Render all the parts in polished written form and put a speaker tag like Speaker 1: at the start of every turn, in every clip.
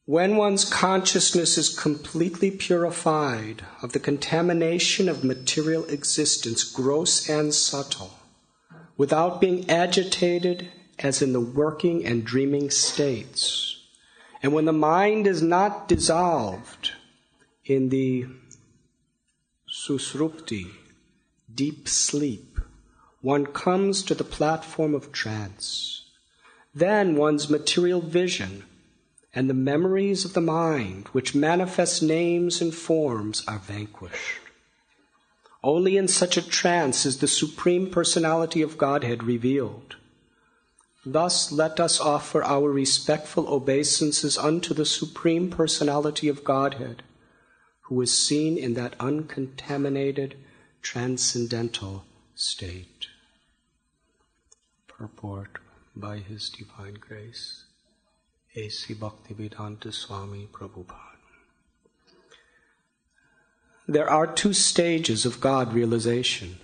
Speaker 1: When one's consciousness is completely purified of the contamination of material existence, gross and subtle, without being agitated as in the working and dreaming states, and when the mind is not dissolved in the susrupti, deep sleep, one comes to the platform of trance. Then one's material vision and the memories of the mind, which manifest names and forms, are vanquished. Only in such a trance is the Supreme Personality of Godhead revealed. Thus let us offer our respectful obeisances unto the Supreme Personality of Godhead, who is seen in that uncontaminated, transcendental state. Purport by His Divine Grace, A.C. Bhaktivedanta Swami Prabhupada. There are two stages of God realization.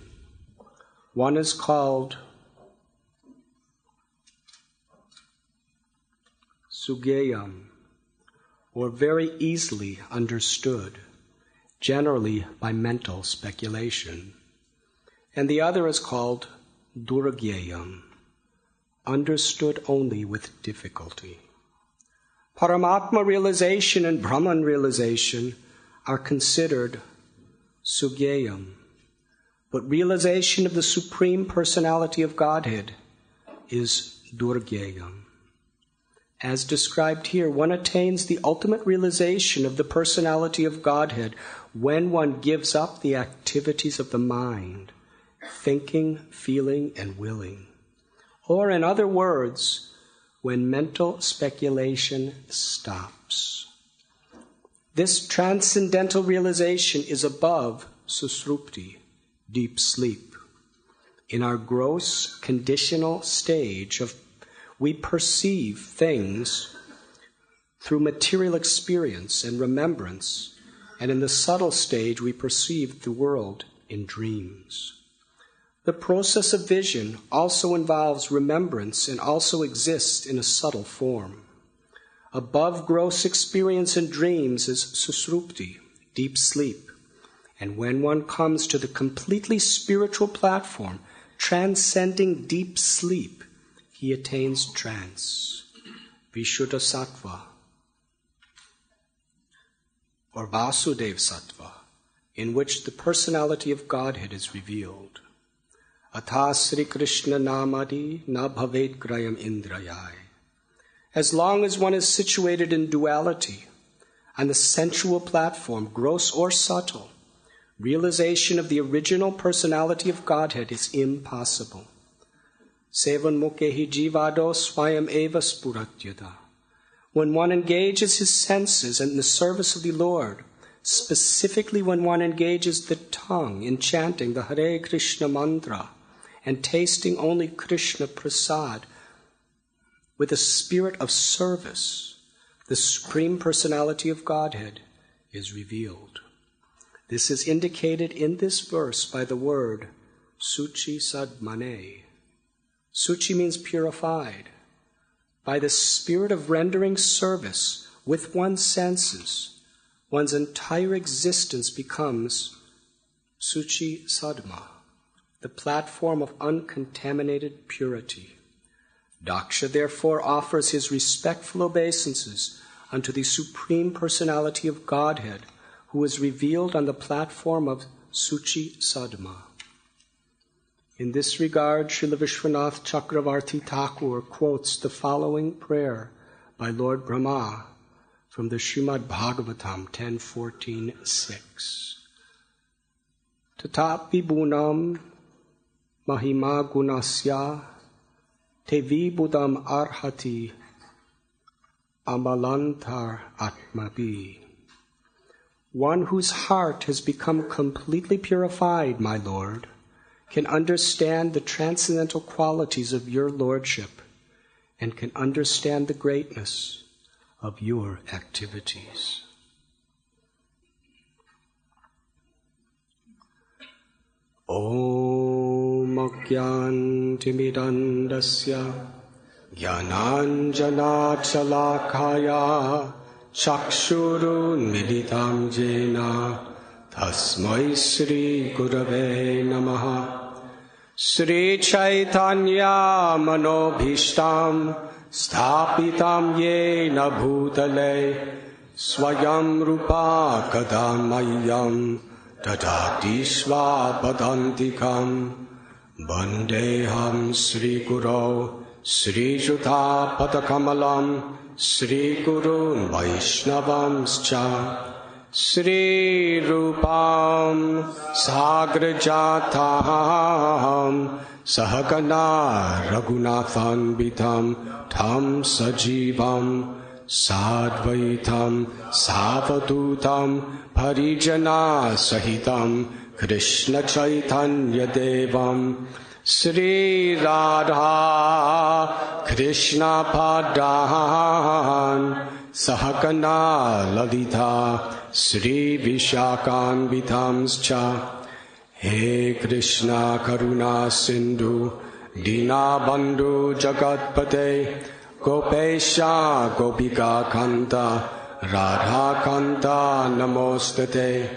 Speaker 1: One is called sugam, or very easily understood, generally by mental speculation. And the other is called durayam, understood only with difficulty. Paramatma realization and Brahman realization are considered sugam, but realization of the Supreme Personality of Godhead is durayam. As described here, one attains the ultimate realization of the Personality of Godhead when one gives up the activities of the mind, thinking, feeling, and willing. Or in other words, when mental speculation stops. This transcendental realization is above susrupti, deep sleep. In our gross conditional stage we perceive things through material experience and remembrance, and in the subtle stage we perceive the world in dreams. The process of vision also involves remembrance and also exists in a subtle form. Above gross experience and dreams is susrupti, deep sleep. And when one comes to the completely spiritual platform, transcending deep sleep, he attains trance, vishuddha sattva, or Vasudev sattva, in which the personality of Godhead is revealed. Atha Sri Krishna namadi na bhavet grayam indrayai. As long as one is situated in duality, on the sensual platform, gross or subtle, realization of the original personality of Godhead is impossible. Sevan mukehi jivado swayam eva spuratyada. When one engages his senses in the service of the Lord, specifically when one engages the tongue in chanting the Hare Krishna mantra and tasting only Krishna prasad with a spirit of service, the Supreme Personality of Godhead is revealed. This is indicated in this verse by the word Suchi sadmane. Suchi means purified. By the spirit of rendering service with one's senses, one's entire existence becomes Suchi sadma, the platform of uncontaminated purity. Daksha therefore offers his respectful obeisances unto the Supreme Personality of Godhead, who is revealed on the platform of Suchi sadma. In this regard, Srila Vishwanath Chakravarti Thakur quotes the following prayer by Lord Brahma from the Srimad Bhagavatam 10.14.6. Tatapi bunam mahima gunasya tevi budam arhati amalantar atmabi. One whose heart has become completely purified, my Lord, can understand the transcendental qualities of your Lordship and can understand the greatness of your activities. Om Agyantimidandasya Jnananjana Chalakaya Chakshurunmilitam jena tasmai Sri Gurave Namaha. Sri Chaitanya Manobhishtam Sthapitam Yena Bhutale Swayam Rupa Kadamayam Dadati Swapadantikam Bandeham Sri Guru Sri Juta Padakamalam Sri Gurun Vaishnavamscha Sri Rupam Sagrajatam Sahagana Raghunathanvitam Tam Sajivam Sadvaitam Savadutam Parijana Sahitam Krishna Chaitanya Devam Sri Radha Krishna Padan Sahagana Lalita Sri Vishakanvitamscha. He Krishna Karuna Sindhu Dina Bandhu Jagatpate Gopesha Gopika Kanta Radha Kanta Namostate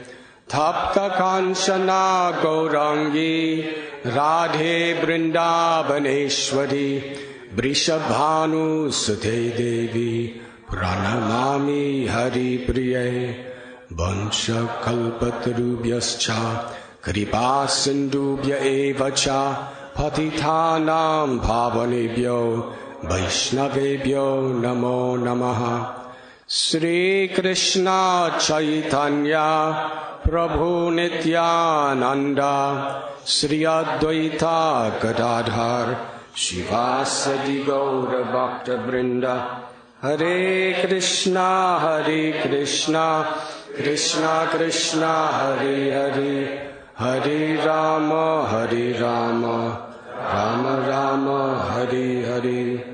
Speaker 1: Tapta Kanchana Gaurangi Radhe Vrindavaneshwari Vrishabhanu Sute Devi Pranamami Hari Priye Vansha Kalpatarubhyascha Kripa Sindhubhya Evacha Patitanam Bhavanebhyo Vaishnavebhyo Namo Namaha. Sri Krishna Chaitanya Prabhu Nityananda Sri Advaita Gadadhar Shivasadi Gaura Bhakta Vrinda. Hare Krishna, Krishna Krishna, Hare Hare, Hare Rama, Rama Rama, Hare Hare.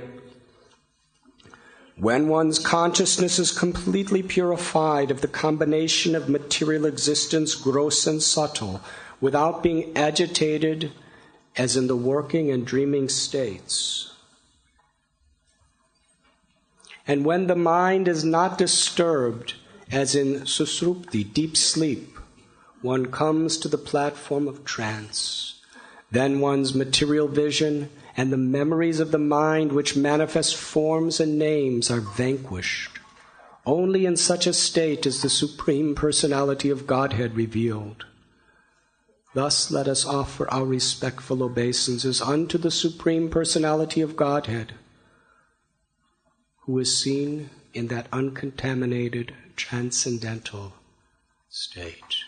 Speaker 1: When one's consciousness is completely purified of the combination of material existence, gross and subtle, without being agitated as in the working and dreaming states, and when the mind is not disturbed, as in susrupti, deep sleep, one comes to the platform of trance. Then one's material vision and the memories of the mind which manifest forms and names are vanquished. Only in such a state is the Supreme Personality of Godhead revealed. Thus let us offer our respectful obeisances unto the Supreme Personality of Godhead, who is seen in that uncontaminated, transcendental state.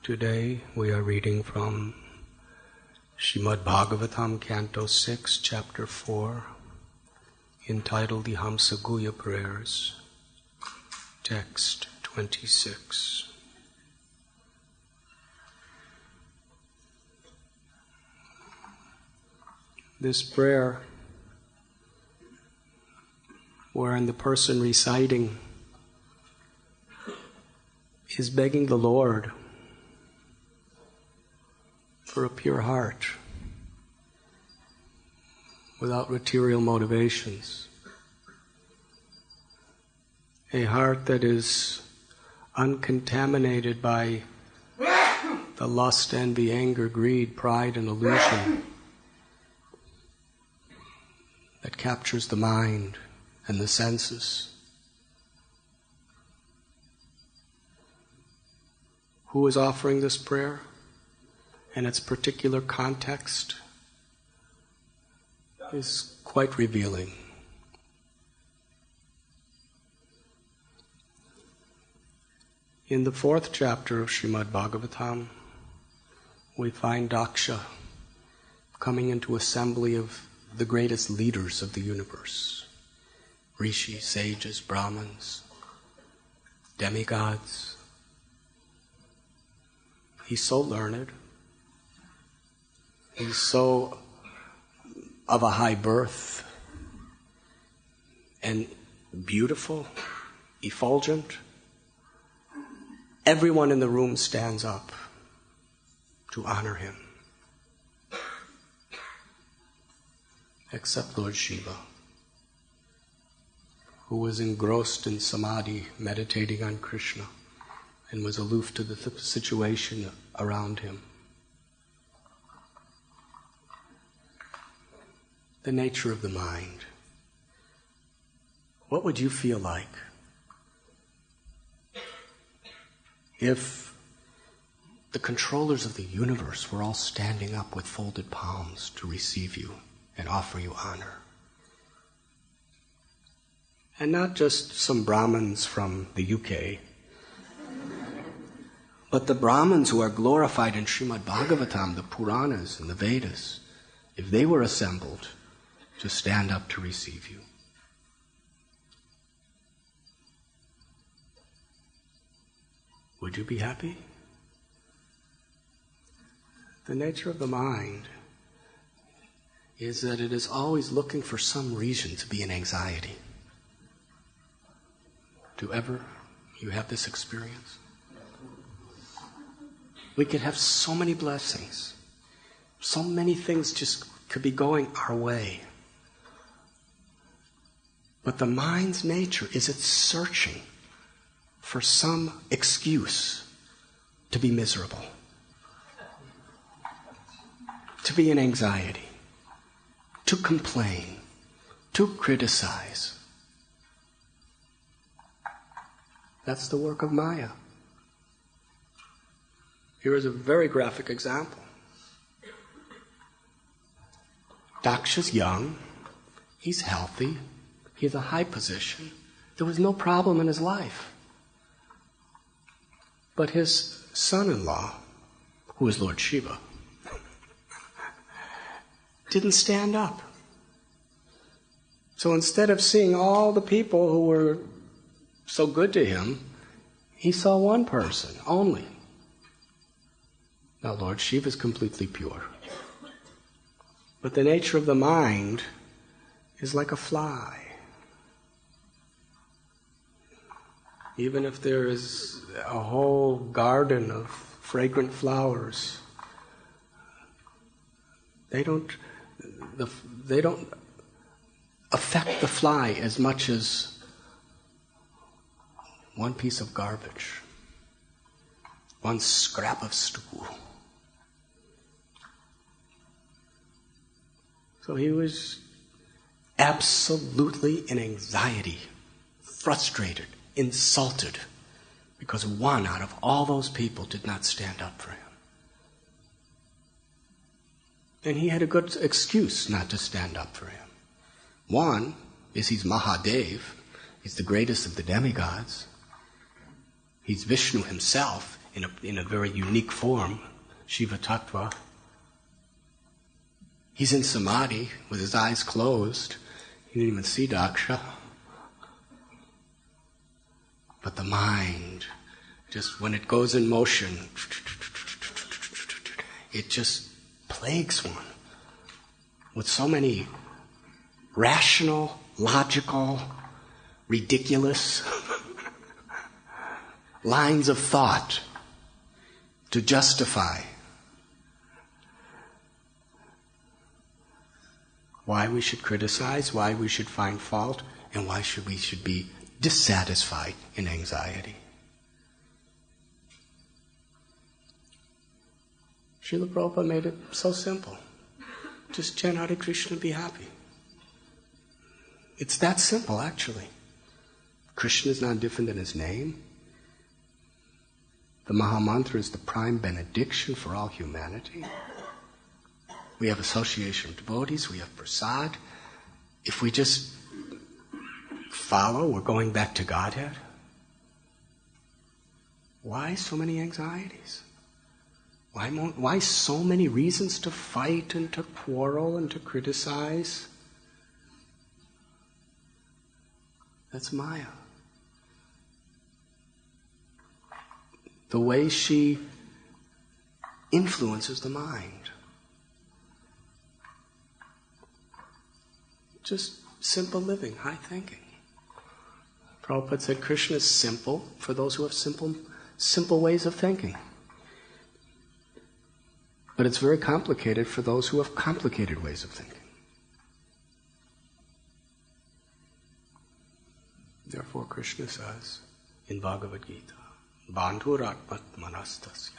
Speaker 1: Today we are reading from Srimad Bhagavatam, Canto 6, Chapter 4, entitled the Hamsaguya Prayers, Text 26. This prayer, wherein the person reciting is begging the Lord for a pure heart without material motivations, a heart that is uncontaminated by the lust, envy, anger, greed, pride, and illusion that captures the mind and the senses. Who is offering this prayer and its particular context is quite revealing. In the 4th chapter of Srimad Bhagavatam, we find Daksha coming into assembly of the greatest leaders of the universe, rishis, sages, brahmins, demigods. He's so learned. He's so of a high birth and beautiful, effulgent. Everyone in the room stands up to honor him, except Lord Shiva. who was engrossed in samadhi, meditating on Krishna, and was aloof to the situation around him. The nature of the mind. What would you feel like if the controllers of the universe were all standing up with folded palms to receive you and offer you honor? And not just some Brahmins from the UK, but the Brahmins who are glorified in Srimad Bhagavatam, the Puranas and the Vedas, if they were assembled to stand up to receive you. Would you be happy? The nature of the mind is that it is always looking for some reason to be in anxiety. Do ever you have this experience? We could have so many blessings. So many things just could be going our way. But the mind's nature is it's searching for some excuse to be miserable, to be in anxiety, to complain, to criticize. That's the work of Maya. Here is a very graphic example. Daksha's young, he's healthy, he has a high position. There was no problem in his life. But his son-in-law, who is Lord Shiva, didn't stand up. So instead of seeing all the people who were so good to him, he saw one person only. Now Lord Shiva is completely pure. But the nature of the mind is like a fly. Even if there is a whole garden of fragrant flowers, they don't affect the fly as much as one piece of garbage, one scrap of stool. So he was absolutely in anxiety, frustrated, insulted, because one out of all those people did not stand up for him. And he had a good excuse not to stand up for him. One is he's Mahadev, he's the greatest of the demigods. He's Vishnu himself in a very unique form, Shiva Tattva. He's in samadhi with his eyes closed. He didn't even see Daksha. But the mind, just when it goes in motion, it just plagues one with so many rational, logical, ridiculous lines of thought to justify why we should criticize, why we should find fault, and why we should be dissatisfied in anxiety. Srila Prabhupada made it so simple. Just chant Hare Krishna and be happy. It's that simple, actually. Krishna is not different than his name. The Mahamantra is the prime benediction for all humanity. We have association of devotees, we have prasad. If we just follow, we're going back to Godhead. Why so many anxieties? Why so many reasons to fight and to quarrel and to criticize? That's Maya. The way she influences the mind. Just simple living, high thinking. Prabhupada said Krishna is simple for those who have simple ways of thinking. But it's very complicated for those who have complicated ways of thinking. Therefore Krishna says in Bhagavad Gita, bandhuratmatmanastasya,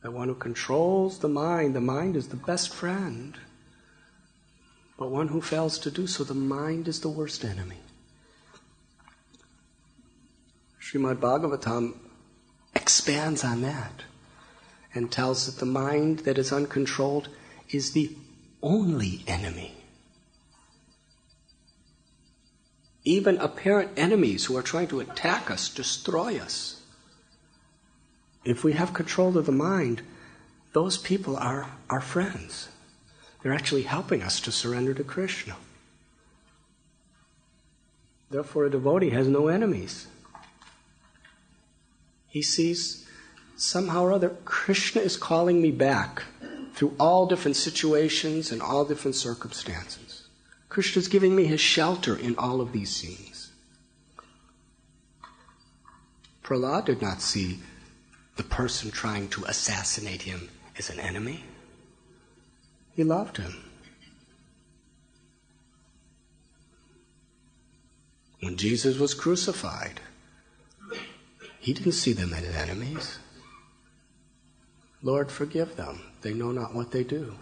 Speaker 1: that one who controls the mind is the best friend. But one who fails to do so, the mind is the worst enemy. Srimad Bhagavatam expands on that and tells that the mind that is uncontrolled is the only enemy. Even apparent enemies who are trying to attack us, destroy us, if we have control of the mind, those people are our friends. They're actually helping us to surrender to Krishna. Therefore, a devotee has no enemies. He sees somehow or other, Krishna is calling me back through all different situations and all different circumstances. Krishna is giving me his shelter in all of these scenes. Prahlad did not see the person trying to assassinate him as an enemy. He loved him. When Jesus was crucified, he didn't see them as enemies. Lord, forgive them. They know not what they do.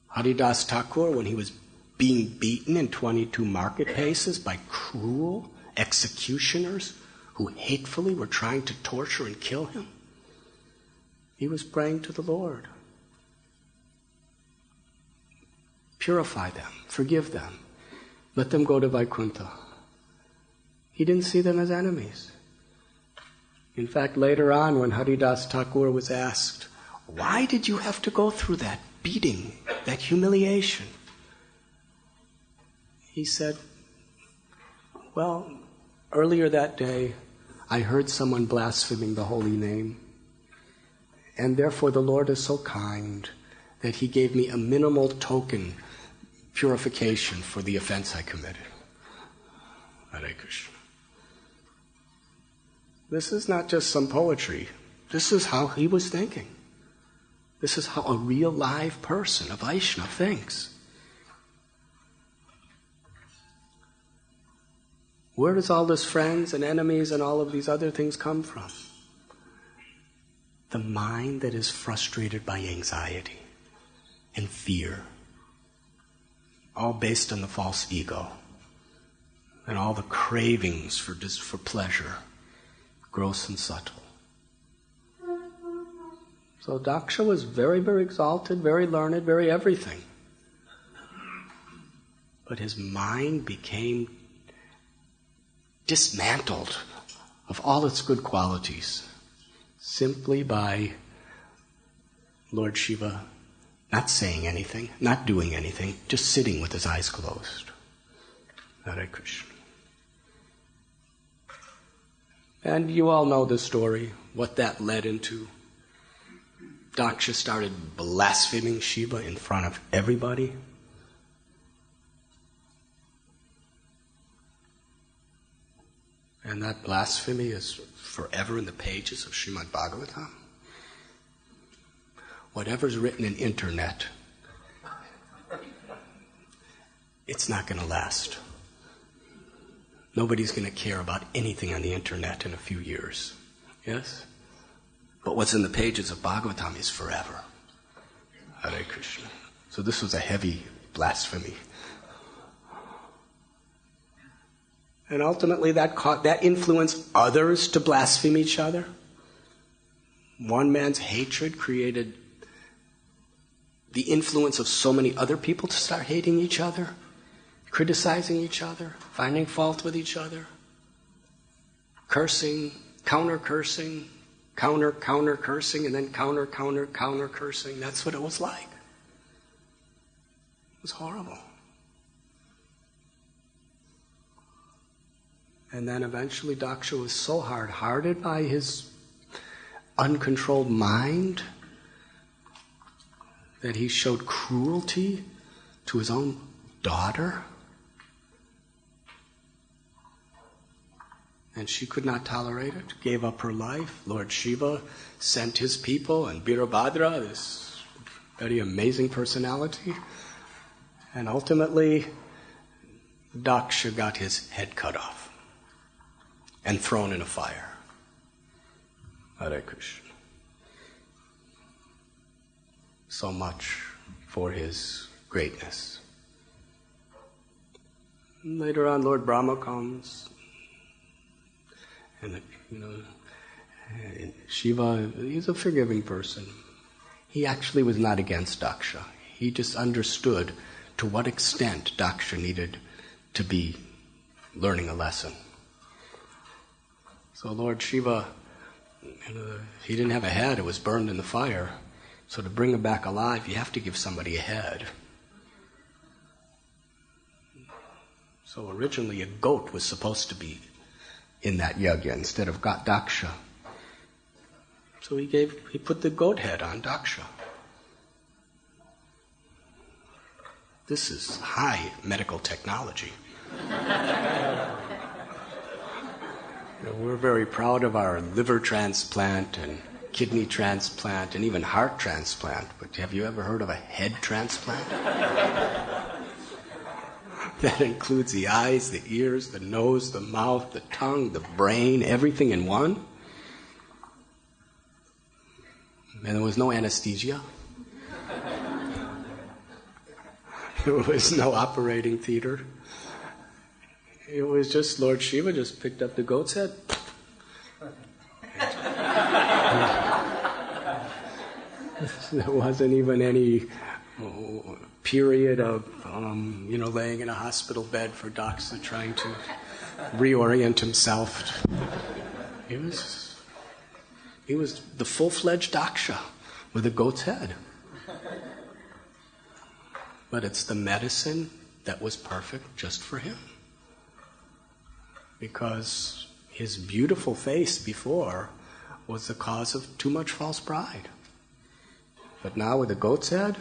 Speaker 1: Haridas Thakur, when he was being beaten in 22 marketplaces by cruel executioners who hatefully were trying to torture and kill him, he was praying to the Lord. Purify them, forgive them, let them go to Vaikuntha. He didn't see them as enemies. In fact, later on, when Haridas Thakur was asked, why did you have to go through that beating, that humiliation? He said, well, earlier that day, I heard someone blaspheming the holy name, and therefore the Lord is so kind that he gave me a minimal token purification for the offense I committed. Hare Krishna. This is not just some poetry. This is how he was thinking. This is how a real live person, a Vaishnava, thinks. Where does all this friends and enemies and all of these other things come from? The mind that is frustrated by anxiety and fear, all based on the false ego, and all the cravings for pleasure, gross and subtle. So Daksha was very, very exalted, very learned, very everything. But his mind became dismantled of all its good qualities simply by Lord Shiva not saying anything, not doing anything, just sitting with his eyes closed. Hare Krishna. And you all know the story, what that led into. Daksha started blaspheming Shiva in front of everybody. And that blasphemy is forever in the pages of Srimad Bhagavatam. Whatever's written in internet, it's not going to last. Nobody's going to care about anything on the internet in a few years. Yes? But what's in the pages of Bhagavatam is forever. Hare Krishna. So this was a heavy blasphemy. And ultimately that influenced others to blaspheme each other. One man's hatred created the influence of so many other people to start hating each other, criticizing each other, finding fault with each other, cursing, counter-cursing, counter-cursing, and then counter-cursing. That's what it was like. It was horrible. And then eventually Daksha was so hard-hearted by his uncontrolled mind that he showed cruelty to his own daughter. And she could not tolerate it, gave up her life. Lord Shiva sent his people, and Virabhadra, this very amazing personality. And ultimately, Daksha got his head cut off and thrown in a fire. Hare Krishna. So much for his greatness. Later on, Lord Brahma comes, and Shiva, he's a forgiving person. He actually was not against Daksha. He just understood to what extent Daksha needed to be learning a lesson. So Lord Shiva, he didn't have a head, it was burned in the fire. So to bring him back alive, you have to give somebody a head. So originally a goat was supposed to be in that yajna instead of Daksha. So he put the goat head on Daksha. This is high medical technology. We're very proud of our liver transplant and kidney transplant and even heart transplant, but have you ever heard of a head transplant? That includes the eyes, the ears, the nose, the mouth, the tongue, the brain, everything in one. And there was no anesthesia. There was no operating theater. It was just Lord Shiva just picked up the goat's head. There wasn't even any period of, laying in a hospital bed for Daksha trying to reorient himself. He was the full-fledged Daksha with a goat's head. But it's the medicine that was perfect just for him. Because his beautiful face before was the cause of too much false pride. But now with a goat's head,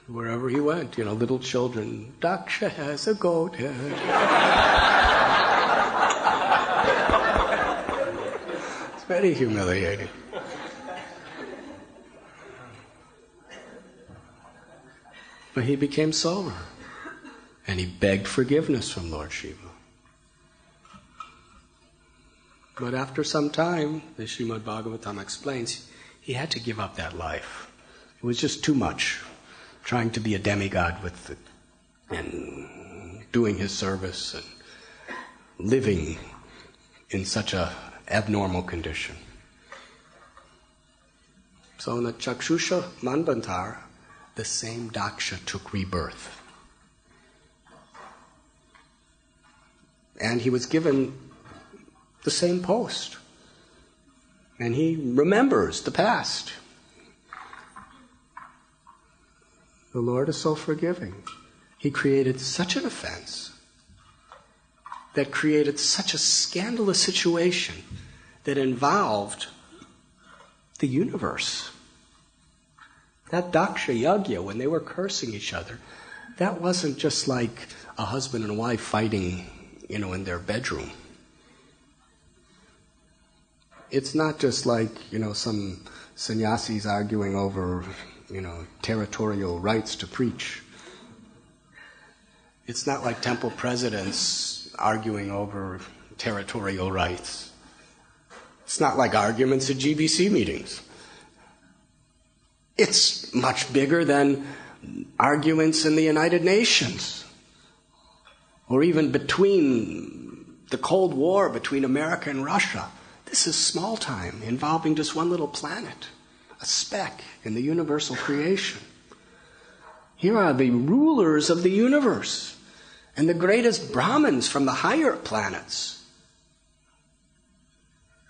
Speaker 1: wherever he went, little children, Daksha has a goat head. It's very humiliating. But he became sober. And he begged forgiveness from Lord Shiva. But after some time, the Srimad Bhagavatam explains, he had to give up that life. It was just too much, trying to be a demigod and doing his service and living in such a abnormal condition. So in the Chakshusha Manvantar, the same Daksha took rebirth. And he was given the same post. And he remembers the past. The Lord is so forgiving. He created such an offense that created such a scandalous situation that involved the universe. That Daksha Yajna, when they were cursing each other, that wasn't just like a husband and wife fighting, in their bedroom. It's not just like, some sannyasis arguing over, territorial rights to preach. It's not like temple presidents arguing over territorial rights. It's not like arguments at GBC meetings. It's much bigger than arguments in the United Nations. Or even between the Cold War between America and Russia. This is small time, involving just one little planet, a speck in the universal creation. Here are the rulers of the universe and the greatest Brahmins from the higher planets.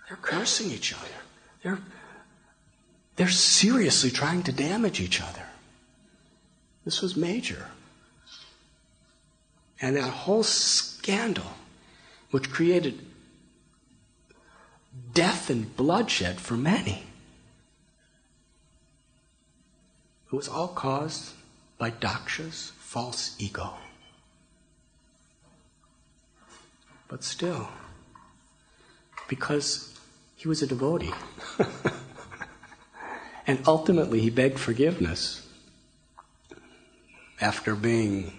Speaker 1: They're cursing each other. They're seriously trying to damage each other. This was major. And that whole scandal, which created death and bloodshed for many, it was all caused by Daksha's false ego. But still, because he was a devotee, and ultimately he begged forgiveness, after being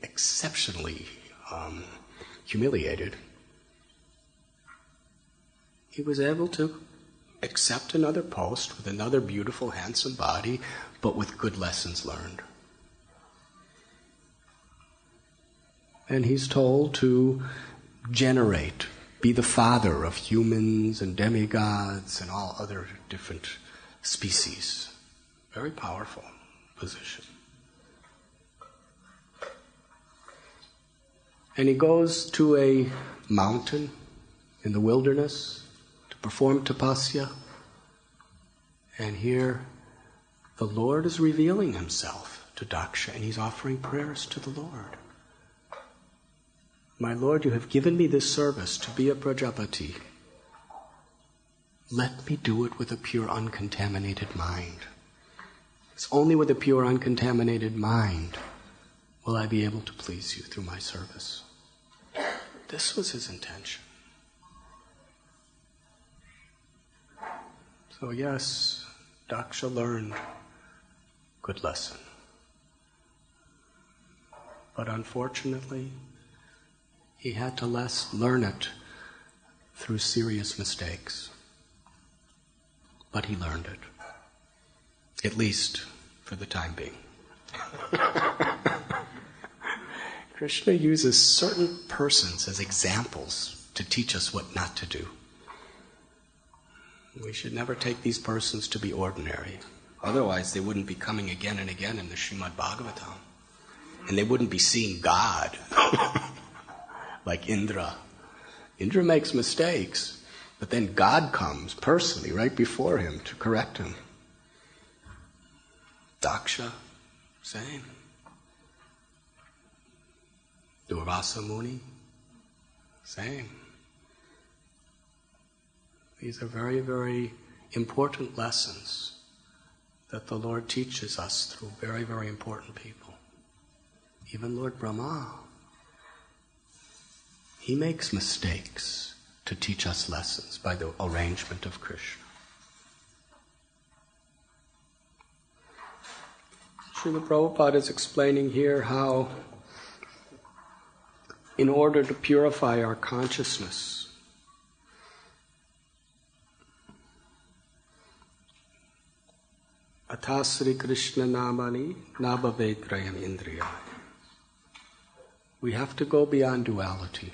Speaker 1: exceptionally humiliated, he was able to accept another post with another beautiful, handsome body, but with good lessons learned. And he's told to generate, be the father of humans and demigods and all other different species. Very powerful position. And he goes to a mountain in the wilderness to perform tapasya. And here the Lord is revealing himself to Daksha, and he's offering prayers to the Lord. My Lord, you have given me this service to be a Prajapati. Let me do it with a pure, uncontaminated mind. It's only with a pure, uncontaminated mind will I be able to please you through my service. This was his intention. So yes, Daksha learned good lesson. But unfortunately, he had to learn it through serious mistakes. But he learned it, at least for the time being. Krishna uses certain persons as examples to teach us what not to do. We should never take these persons to be ordinary. Otherwise, they wouldn't be coming again and again in the Srimad Bhagavatam. And they wouldn't be seeing God. Like Indra. Indra makes mistakes, but then God comes personally right before him to correct him. Daksha, same. Durvasa Muni, same. These are very, very important lessons that the Lord teaches us through very, very important people. Even Lord Brahma, he makes mistakes to teach us lessons by the arrangement of Krishna. Srila Prabhupada is explaining here how, in order to purify our consciousness, Atasri Krishna Namani Nabhave Durayam Indriya. We have to go beyond duality.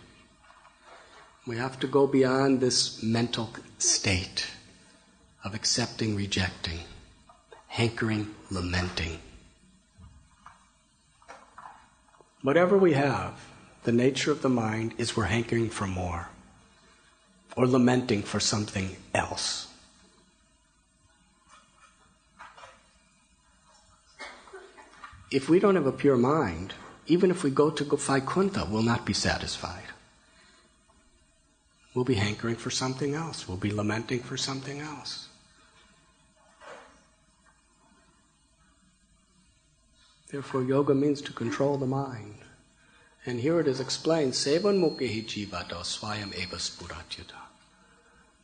Speaker 1: We have to go beyond this mental state of accepting, rejecting, hankering, lamenting. Whatever we have, the nature of the mind is we're hankering for more or lamenting for something else. If we don't have a pure mind, even if we go to Vaikuntha, we'll not be satisfied. We'll be hankering for something else. We'll be lamenting for something else. Therefore, yoga means to control the mind. And here it is explained, Sevan mukhi jivata swayam eva spuratyata.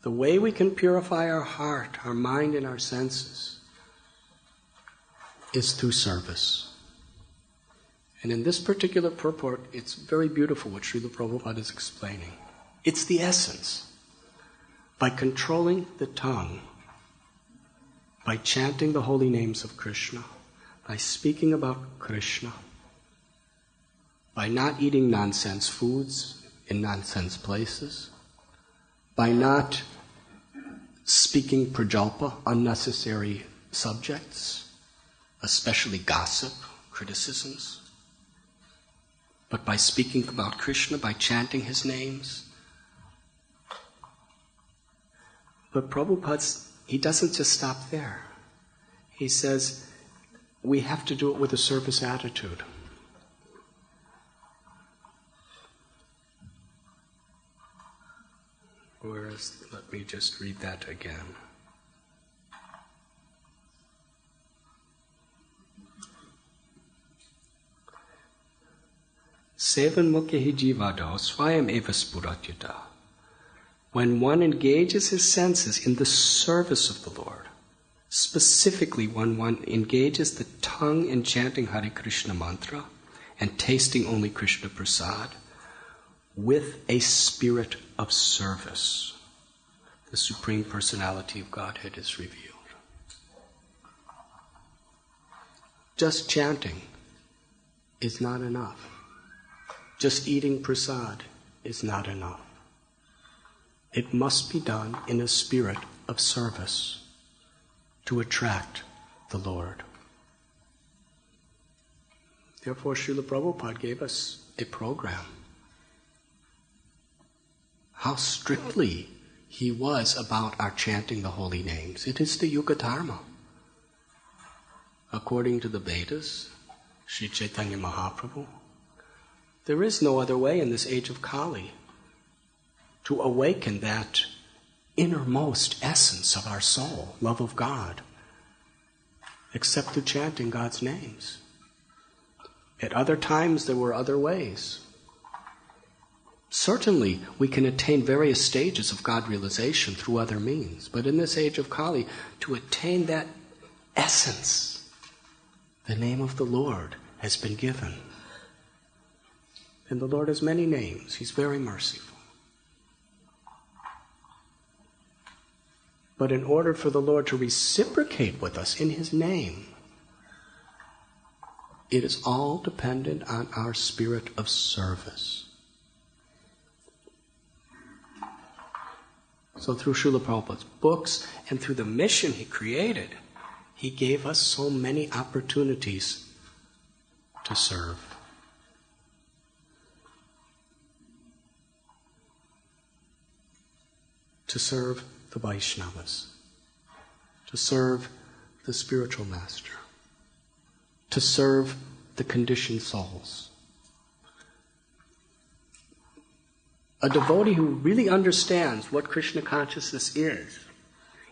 Speaker 1: The way we can purify our heart, our mind, and our senses is through service. And in this particular purport, it's very beautiful what Srila Prabhupada is explaining. It's the essence. By controlling the tongue, by chanting the holy names of Krishna, by speaking about Krishna, by not eating nonsense foods in nonsense places, by not speaking prajalpa, unnecessary subjects, especially gossip, criticisms, but by speaking about Krishna, by chanting his names. But Prabhupada, he doesn't just stop there. He says, we have to do it with a service attitude. Whereas, let me just read that again. Sevan mukhi jivado swayam eva spuratyata. when one engages his senses in the service of the Lord, specifically when one engages the tongue in chanting Hare Krishna mantra and tasting only Krishna prasad with a spirit of service, the Supreme Personality of Godhead is revealed. Just chanting is not enough. Just eating prasad is not enough. It must be done in a spirit of service to attract the Lord. Therefore, Srila Prabhupada gave us a program. How strictly he was about our chanting the holy names. It is the Yuga Dharma. According to the Vedas, Sri Chaitanya Mahaprabhu, there is no other way in this age of Kali to awaken that innermost essence of our soul, love of God, except through chanting God's names. At other times there were other ways. Certainly we can attain various stages of God realization through other means, but in this age of Kali, to attain that essence, the name of the Lord has been given. And the Lord has many names. He's very merciful. But in order for the Lord to reciprocate with us in His name, it is all dependent on our spirit of service. So through Srila Prabhupada's books and through the mission He created, He gave us so many opportunities to serve. To serve the Vaishnavas, to serve the spiritual master, to serve the conditioned souls. A devotee who really understands what Krishna consciousness is,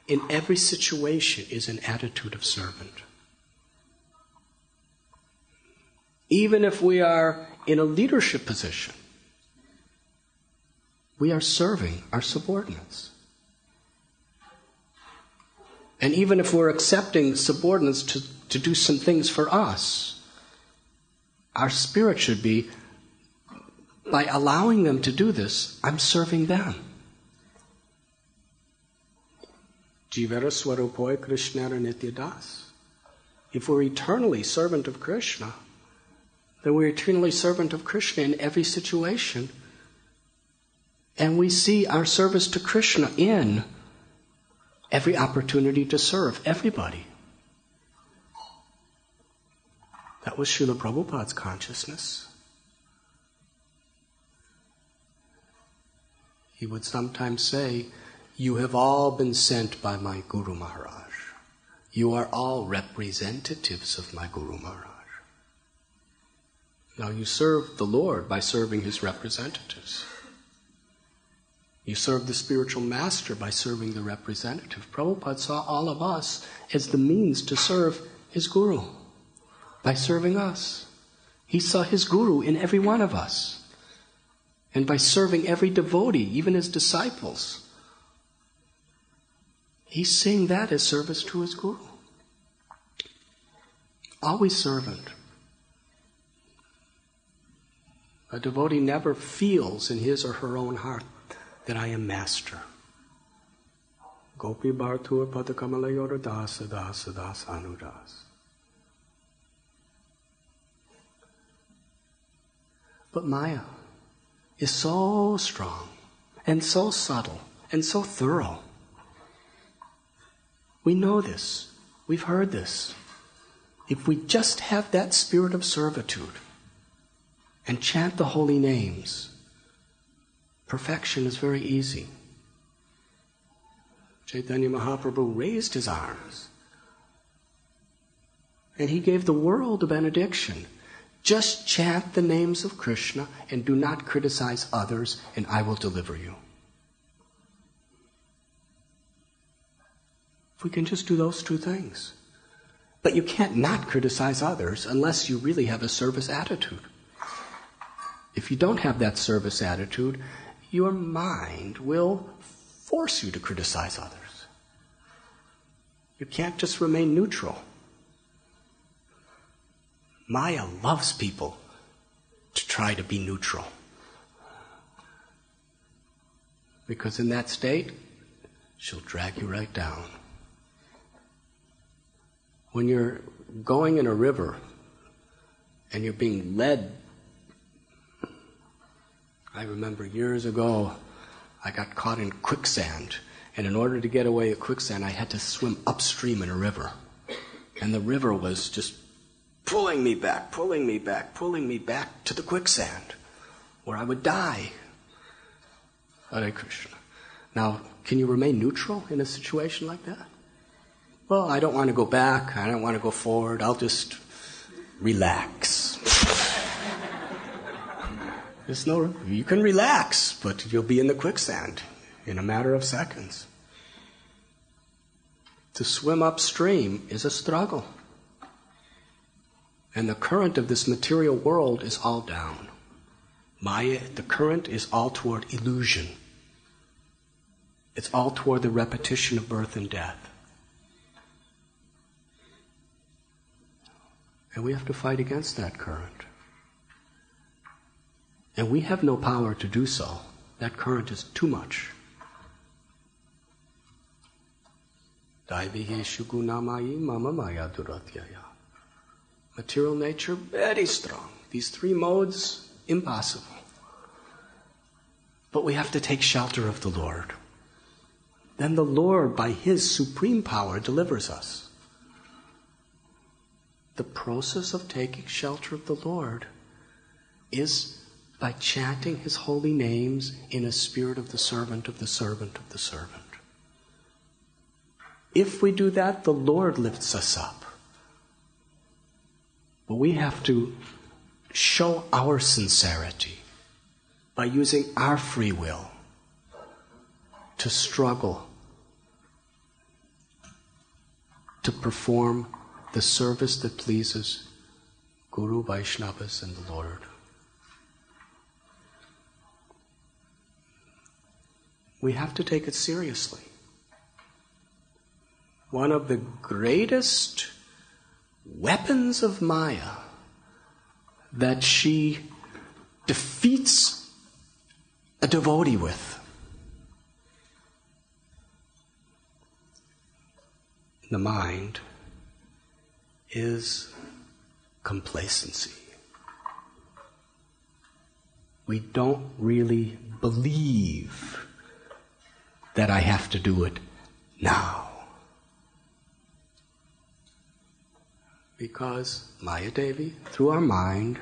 Speaker 1: in every situation is an attitude of servant. Even if we are in a leadership position, we are serving our subordinates. And even if we're accepting subordinates to do some things for us, our spirit should be, by allowing them to do this, I'm serving them. Jivara swarupoy krishnara nityadas. If we're eternally servant of Krishna, then we're eternally servant of Krishna in every situation. And we see our service to Krishna in every opportunity to serve everybody. That was Srila Prabhupada's consciousness. He would sometimes say, "You have all been sent by my Guru Maharaj. You are all representatives of my Guru Maharaj." Now you serve the Lord by serving His representatives. You serve the spiritual master by serving the representative. Prabhupada saw all of us as the means to serve his Guru, by serving us. He saw his Guru in every one of us. And by serving every devotee, even his disciples, he's seeing that as service to his Guru. Always servant. A devotee never feels in his or her own heart that I am master. Gopi Bhartur Padakamalayora Dasa Dasa Das Anudas. But Maya is so strong and so subtle and so thorough. We know this. We've heard this. If we just have that spirit of servitude and chant the holy names, perfection is very easy. Chaitanya Mahaprabhu raised his arms and he gave the world a benediction. Just chant the names of Krishna and do not criticize others, and I will deliver you. If we can just do those two things. But you can't not criticize others unless you really have a service attitude. If you don't have that service attitude, your mind will force you to criticize others. You can't just remain neutral. Maya loves people to try to be neutral. Because in that state, she'll drag you right down. When you're going in a river and you're being led, I remember years ago, I got caught in quicksand. And in order to get away at quicksand, I had to swim upstream in a river. And the river was just pulling me back to the quicksand, where I would die. Hare Krishna. Now, can you remain neutral in a situation like that? Well, I don't want to go back, I don't want to go forward, I'll just relax. You can relax, but you'll be in the quicksand in a matter of seconds. To swim upstream is a struggle. And the current of this material world is all down. Maya, the current is all toward illusion. It's all toward the repetition of birth and death. And we have to fight against that current. And we have no power to do so. That current is too much. Material nature, very strong. These three modes, impossible. But we have to take shelter of the Lord. Then the Lord, by His supreme power, delivers us. The process of taking shelter of the Lord is by chanting His holy names in a spirit of the servant of the servant of the servant. If we do that, the Lord lifts us up. But we have to show our sincerity by using our free will to struggle to perform the service that pleases Guru, Vaishnavas, and the Lord. We have to take it seriously. One of the greatest weapons of Maya that she defeats a devotee with, the mind, is complacency. We don't really believe that I have to do it now. Because Maya Devi, through our mind,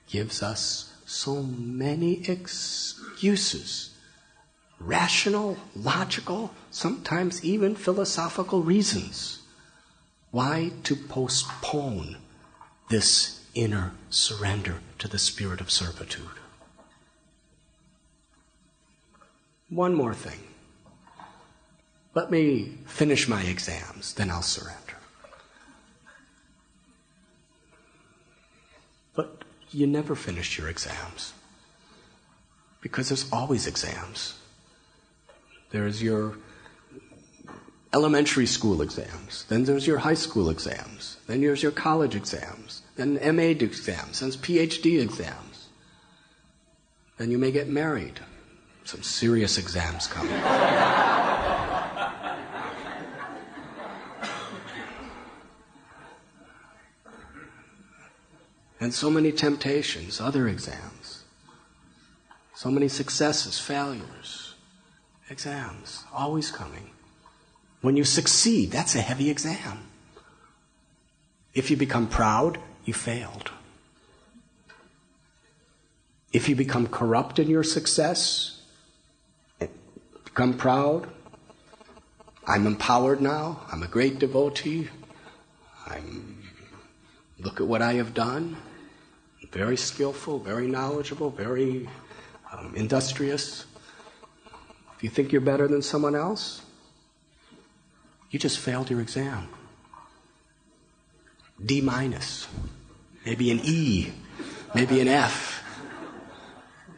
Speaker 1: gives us so many excuses. Rational, logical, sometimes even philosophical reasons why to postpone this inner surrender to the spirit of servitude. One more thing. Let me finish my exams, then I'll surrender. But you never finish your exams, because there's always exams. There's your elementary school exams, then there's your high school exams, then there's your college exams, then MA exams, then PhD exams. Then you may get married. Some serious exams coming. And so many temptations, other exams. So many successes, failures, exams, always coming. When you succeed, that's a heavy exam. If you become proud, you failed. If you become corrupt in your success, become proud, I'm empowered now, I'm a great devotee, look at what I have done, very skillful, very knowledgeable, very industrious. If you think you're better than someone else, you just failed your exam. D-, maybe an E, maybe an F.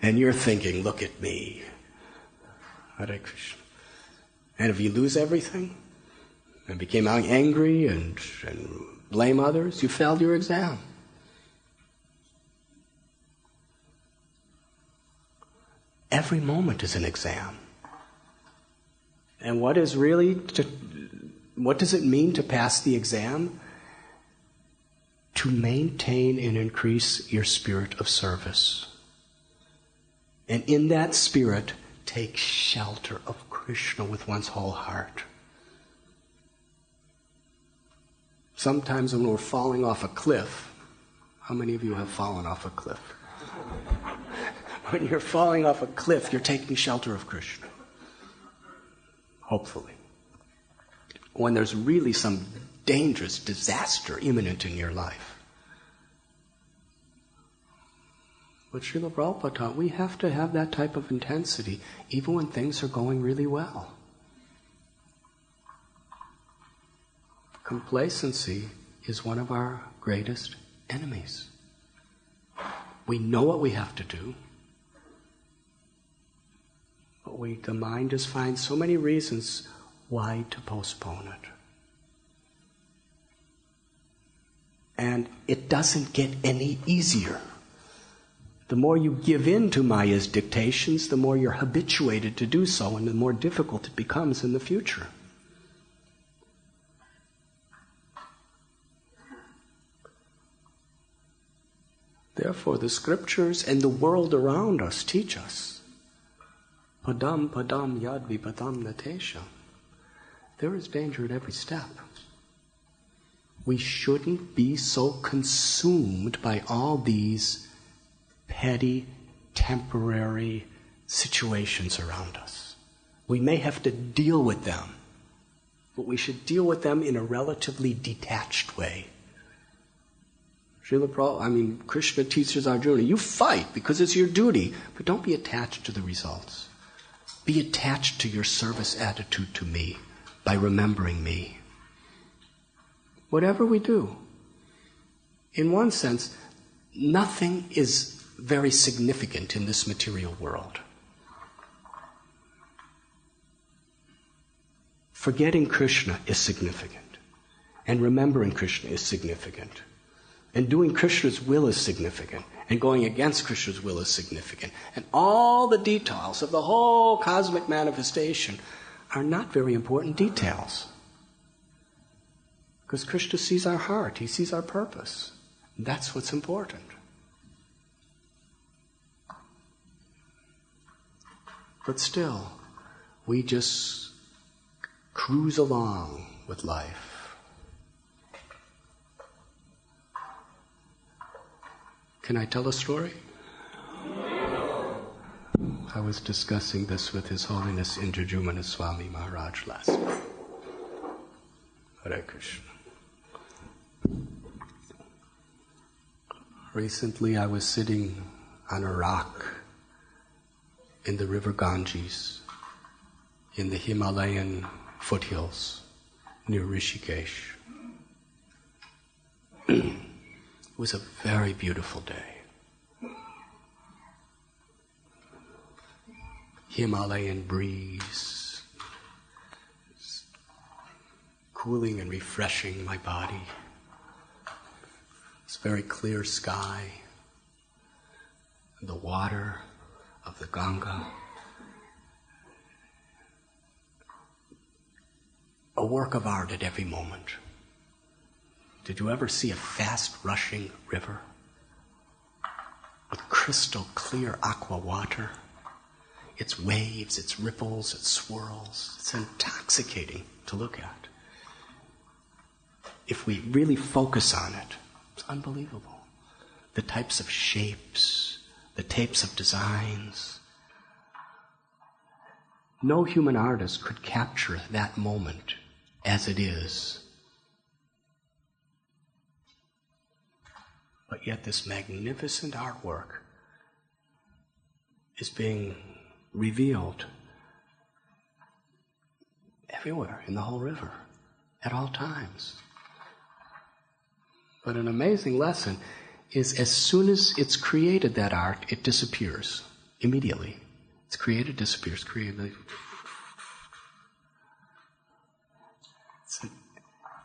Speaker 1: And you're thinking, look at me, Hare Krishna. And if you lose everything and became angry and blame others, you failed your exam. Every moment is an exam. And what does it mean to pass the exam? To maintain and increase your spirit of service. And in that spirit, take shelter of Krishna with one's whole heart. Sometimes when we're falling off a cliff, how many of you have fallen off a cliff? When you're falling off a cliff, you're taking shelter of Krishna. Hopefully. When there's really some dangerous disaster imminent in your life. But Srila Prabhupada taught, we have to have that type of intensity even when things are going really well. Complacency is one of our greatest enemies. We know what we have to do, but the mind just finds so many reasons why to postpone it. And it doesn't get any easier. The more you give in to Maya's dictations, the more you're habituated to do so, and the more difficult it becomes in the future. Therefore, the scriptures and the world around us teach us, padam padam yad vipadam natesha. There is danger at every step. We shouldn't be so consumed by all these petty, temporary situations around us. We may have to deal with them, but we should deal with them in a relatively detached way. Krishna teaches Arjuna, you fight because it's your duty, but don't be attached to the results. Be attached to your service attitude to me by remembering me. Whatever we do, in one sense, nothing is very significant in this material world. Forgetting Krishna is significant, and remembering Krishna is significant. And doing Krishna's will is significant. And going against Krishna's will is significant. And all the details of the whole cosmic manifestation are not very important details. Because Krishna sees our heart. He sees our purpose. And that's what's important. But still, we just cruise along with life. Can I tell a story? I was discussing this with His Holiness Indrajumana Swami Maharaj last night. Hare Krishna. Recently I was sitting on a rock in the river Ganges in the Himalayan foothills near Rishikesh. It was a very beautiful day. Himalayan breeze, cooling and refreshing my body. It's very clear sky, and the water of the Ganga. A work of art at every moment. Did you ever see a fast-rushing river with crystal clear aqua water? Its waves, its ripples, its swirls. It's intoxicating to look at. If we really focus on it, it's unbelievable. The types of shapes, the types of designs. No human artist could capture that moment as it is. But yet this magnificent artwork is being revealed everywhere in the whole river, at all times. But an amazing lesson is as soon as it's created, that art, it disappears immediately. It's created, disappears, created.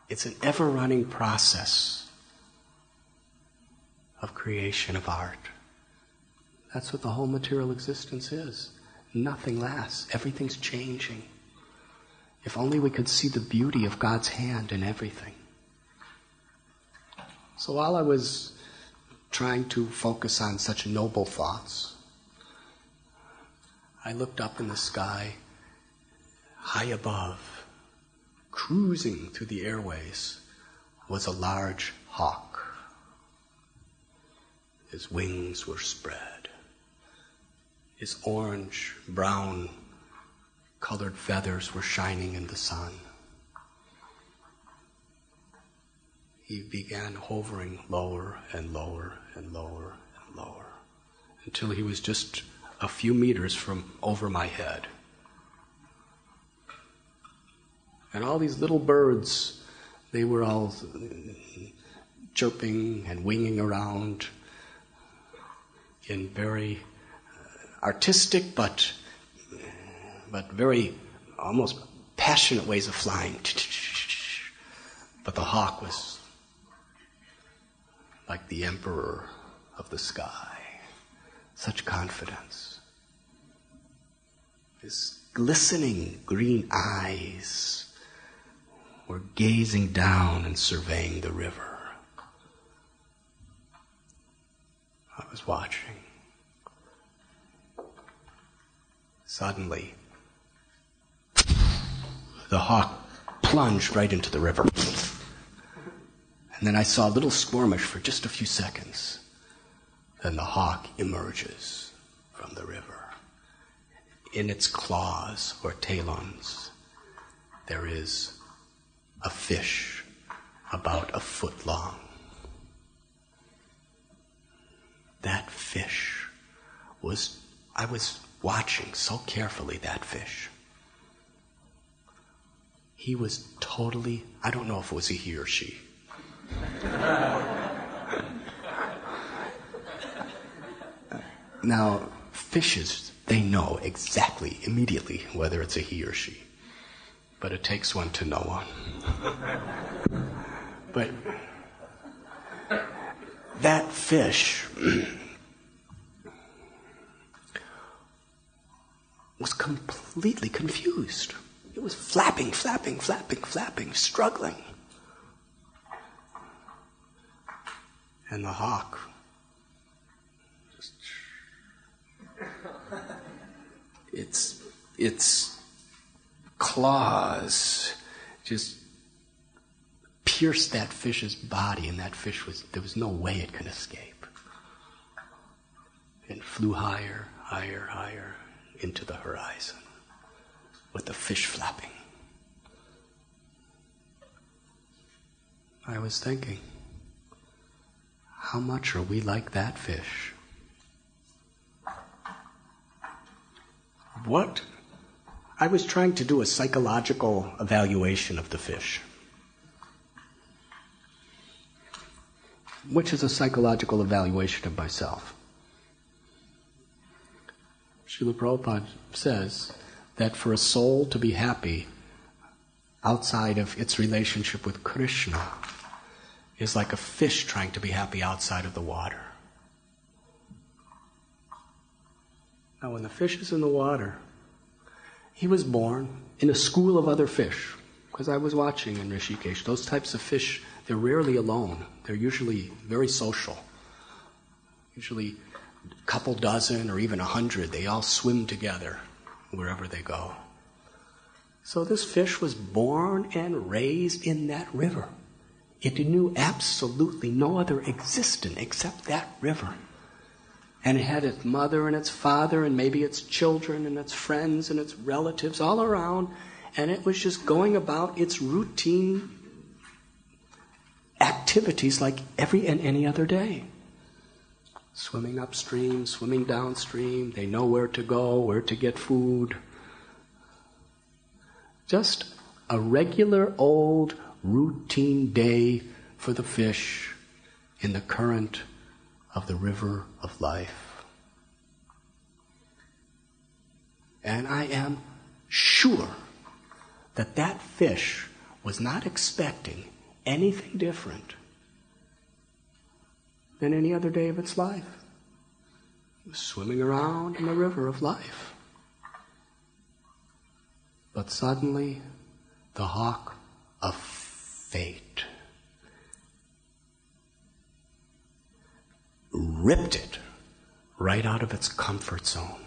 Speaker 1: It's an ever-running process of creation of art. That's what the whole material existence is. Nothing lasts. Everything's changing. If only we could see the beauty of God's hand in everything. So while I was trying to focus on such noble thoughts, I looked up in the sky, high above, cruising through the airways, was a large hawk. His wings were spread. His orange, brown, colored feathers were shining in the sun. He began hovering lower and lower and lower and lower until he was just a few meters from over my head. And all these little birds, they were all chirping and winging around in very artistic but very almost passionate ways of flying. But the hawk was like the emperor of the sky. Such confidence. His glistening green eyes were gazing down and surveying the river. I was watching. Suddenly, the hawk plunged right into the river. And then I saw a little skirmish for just a few seconds. Then the hawk emerges from the river. In its claws, or talons, there is a fish about a foot long. That fish I was watching so carefully that fish. He was totally, I don't know if it was a he or she. Now, fishes, they know exactly, immediately, whether it's a he or she. But it takes one to know one. But that fish was completely confused. It was flapping, struggling. And the hawk just, its claws just pierced that fish's body, and that fish there was no way it could escape. It flew higher, higher, higher into the horizon with the fish flapping. I was thinking, how much are we like that fish? What? I was trying to do a psychological evaluation of the fish. Which is a psychological evaluation of myself. Srila Prabhupada says that for a soul to be happy outside of its relationship with Krishna is like a fish trying to be happy outside of the water. Now, when the fish is in the water, he was born in a school of other fish. Because I was watching in Rishikesh, those types of fish, they're rarely alone. They're usually very social. Usually a couple dozen or even 100, they all swim together wherever they go. So this fish was born and raised in that river. It knew absolutely no other existence except that river. And it had its mother and its father and maybe its children and its friends and its relatives all around, and it was just going about its routine activities like every and any other day. Swimming upstream, swimming downstream, they know where to go, where to get food. Just a regular old routine day for the fish in the current of the river of life. And I am sure that that fish was not expecting anything different than any other day of its life. It was swimming around in the river of life. But suddenly, the hawk of fate ripped it right out of its comfort zone,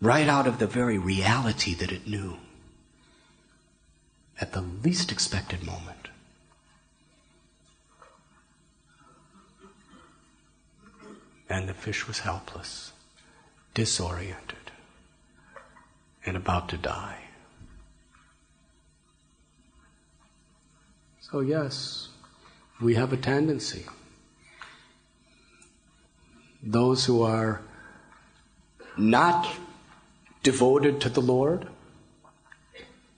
Speaker 1: right out of the very reality that it knew, at the least expected moment. And the fish was helpless, disoriented, and about to die. So yes, we have a tendency. Those who are not devoted to the Lord,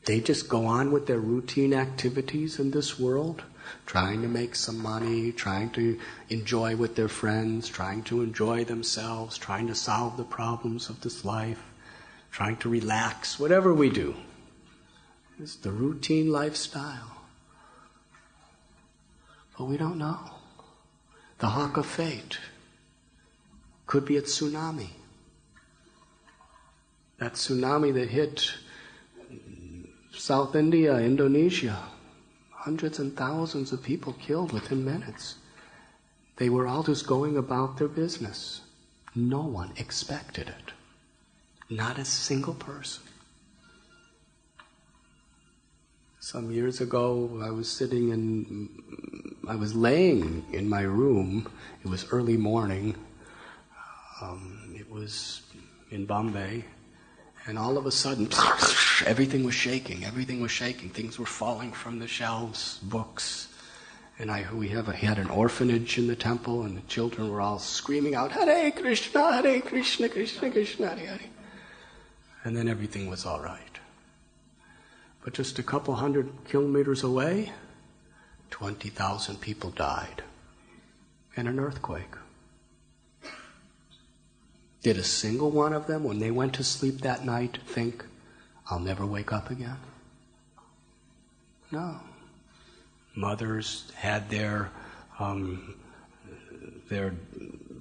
Speaker 1: they just go on with their routine activities in this world, trying to make some money, trying to enjoy with their friends, trying to enjoy themselves, trying to solve the problems of this life, trying to relax, whatever we do. It's the routine lifestyle. But we don't know. The hawk of fate could be a tsunami. That tsunami that hit South India, Indonesia, hundreds and thousands of people killed within minutes. They were all just going about their business. No one expected it. Not a single person. Some years ago, I was laying in my room. It was early morning. It was in Bombay. And all of a sudden, everything was shaking. Things were falling from the shelves, books. And we had an orphanage in the temple, and the children were all screaming out, Hare Krishna, Krishna Krishna, Hare Hare. And then everything was all right. But just a couple 100 kilometers away, 20,000 people died in an earthquake. Did a single one of them, when they went to sleep that night, think, I'll never wake up again? No. Mothers had their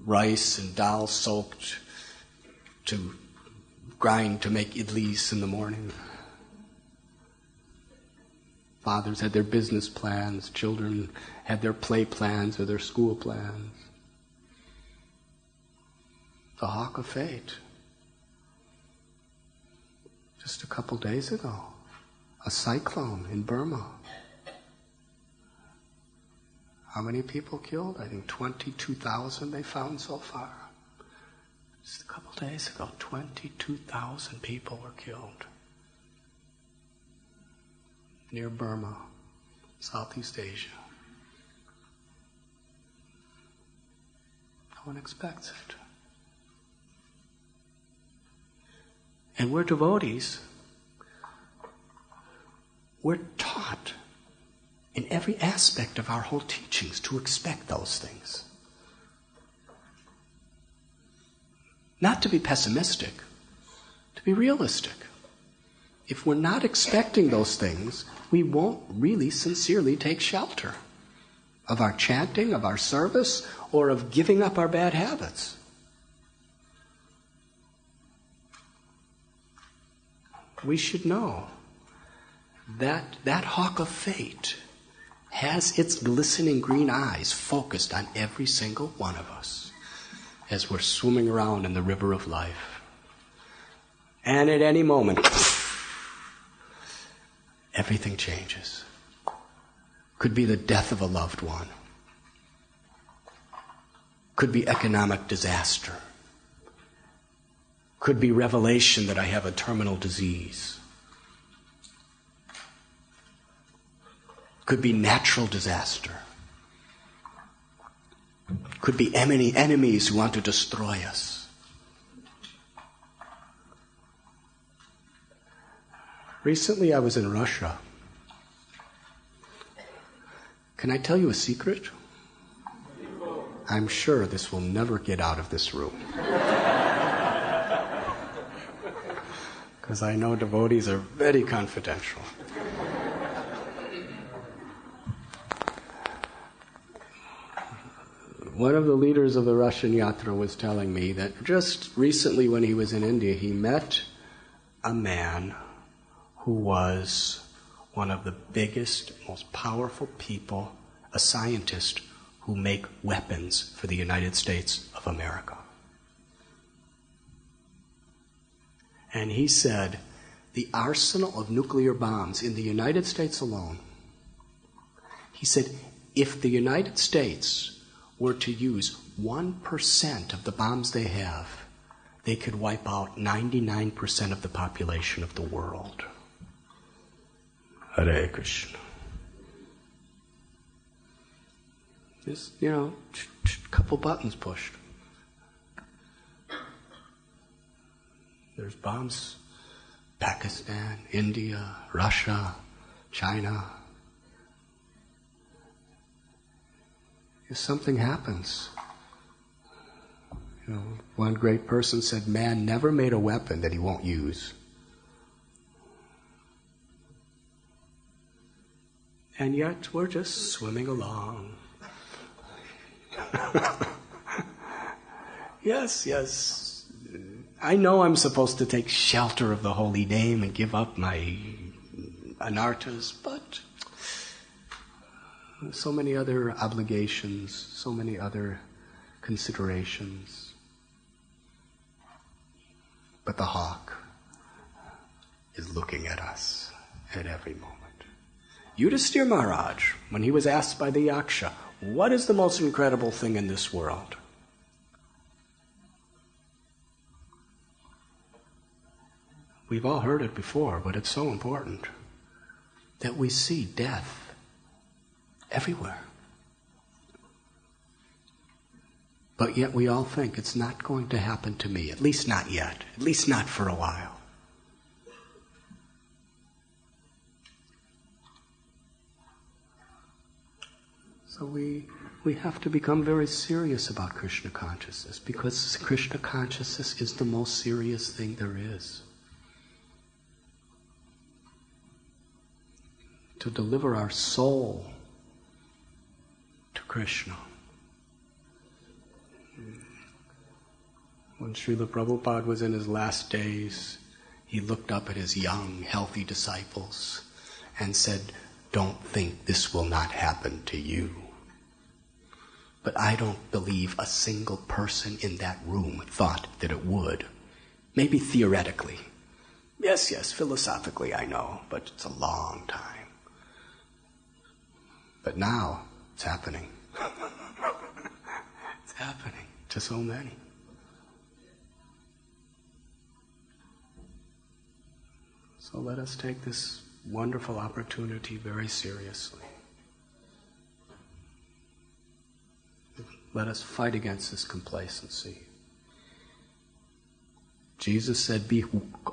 Speaker 1: rice and dal soaked to grind to make idlis in the morning. Fathers had their business plans. Children had their play plans or their school plans. The hawk of fate. Just a couple days ago, a cyclone in Burma. How many people killed? I think 22,000 they found so far. Just a couple days ago, 22,000 people were killed. Near Burma, Southeast Asia. No one expects it. And we're devotees. We're taught in every aspect of our whole teachings to expect those things. Not to be pessimistic, to be realistic. If we're not expecting those things, we won't really sincerely take shelter of our chanting, of our service, or of giving up our bad habits. We should know that that hawk of fate has its glistening green eyes focused on every single one of us as we're swimming around in the river of life. And at any moment, everything changes. Could be the death of a loved one. Could be economic disaster. Could be revelation that I have a terminal disease. Could be natural disaster. Could be enemies who want to destroy us. Recently I was in Russia. Can I tell you a secret? I'm sure this will never get out of this room. Because I know devotees are very confidential. one of the leaders of the Russian Yatra was telling me that just recently when he was in India, he met a man who was one of the biggest, most powerful people, a scientist who make weapons for the United States of America. And he said, the arsenal of nuclear bombs in the United States alone, he said, if the United States were to use 1% of the bombs they have, they could wipe out 99% of the population of the world. Hare Krishna. Just, a couple buttons pushed. There's bombs. Pakistan, India, Russia, China. If something happens, one great person said, man never made a weapon that he won't use. And yet we're just swimming along. Yes. I know I'm supposed to take shelter of the holy name and give up my anarthas, but so many other obligations, so many other considerations. But the hawk is looking at us at every moment. Yudhisthira Maharaj, when he was asked by the Yaksha, what is the most incredible thing in this world? We've all heard it before, but it's so important that we see death everywhere. But yet we all think it's not going to happen to me, at least not yet, at least not for a while. So we have to become very serious about Krishna consciousness, because Krishna consciousness is the most serious thing there is. To deliver our soul to Krishna. When Srila Prabhupada was in his last days, he looked up at his young, healthy disciples and said, don't think this will not happen to you. But I don't believe a single person in that room thought that it would. Maybe theoretically. Yes, philosophically I know, but it's a long time. But now, it's happening. It's happening to so many. So let us take this wonderful opportunity very seriously. Let us fight against this complacency. Jesus said, be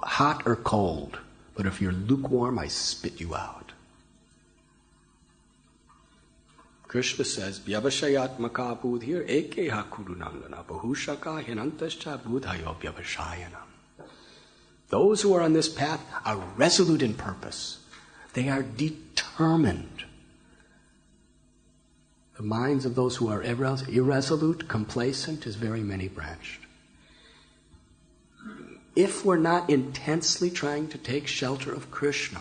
Speaker 1: hot or cold, but if you're lukewarm, I spit you out. Krishna says, Vyavashayatmaka budhir ekeha kurunandana bahushaka hinantascha budhayo vyavashayanam. Those who are on this path are resolute in purpose. They are determined. The minds of those who are irresolute, complacent, is very many-branched. If we're not intensely trying to take shelter of Krishna,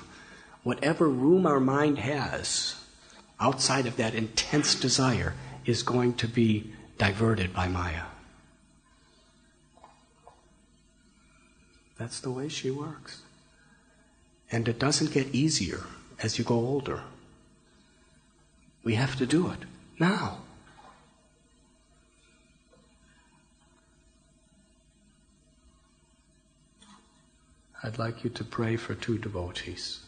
Speaker 1: whatever room our mind has outside of that intense desire is going to be diverted by Maya. That's the way she works. And it doesn't get easier as you go older. We have to do it now. I'd like you to pray for two devotees.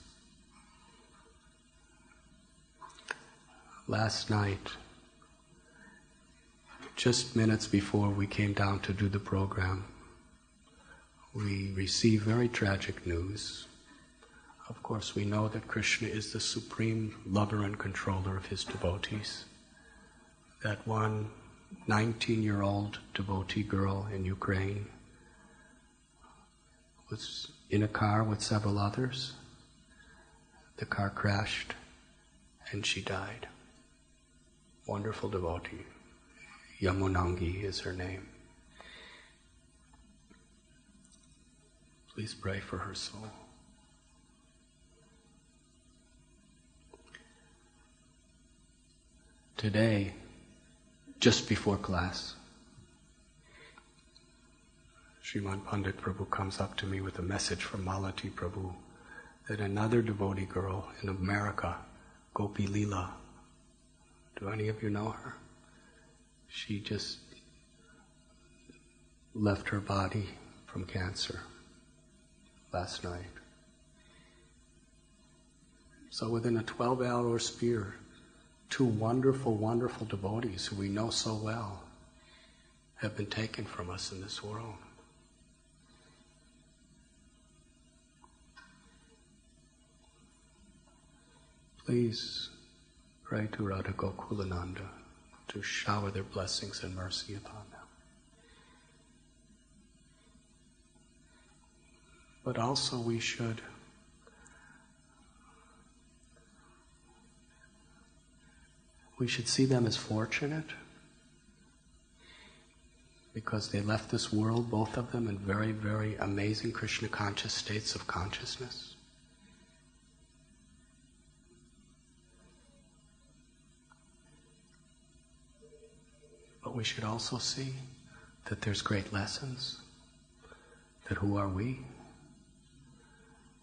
Speaker 1: Last night, just minutes before we came down to do the program, we received very tragic news. Of course, we know that Krishna is the supreme lover and controller of his devotees. That one 19-year-old devotee girl in Ukraine was in a car with several others. The car crashed and she died. Wonderful devotee, Yamunangi is her name. Please pray for her soul. Today, just before class, Srimad Pandit Prabhu comes up to me with a message from Malati Prabhu that another devotee girl in America, Gopi Leela, do any of you know her? She just left her body from cancer last night. So within a 12-hour sphere, two wonderful, wonderful devotees who we know so well have been taken from us in this world. Please pray to Radha Gokulananda to shower their blessings and mercy upon them. But also we should see them as fortunate because they left this world, both of them, in very, very amazing Krishna conscious states of consciousness. But we should also see that there's great lessons. That who are we?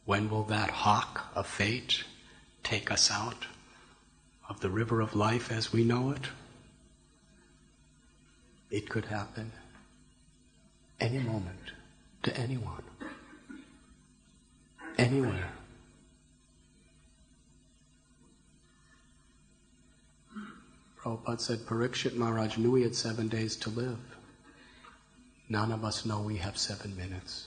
Speaker 1: When will that hawk of fate take us out of the river of life as we know it? It could happen any moment to anyone, anywhere. Prabhupada said, Parikshit Maharaj knew he had 7 days to live. None of us know we have 7 minutes.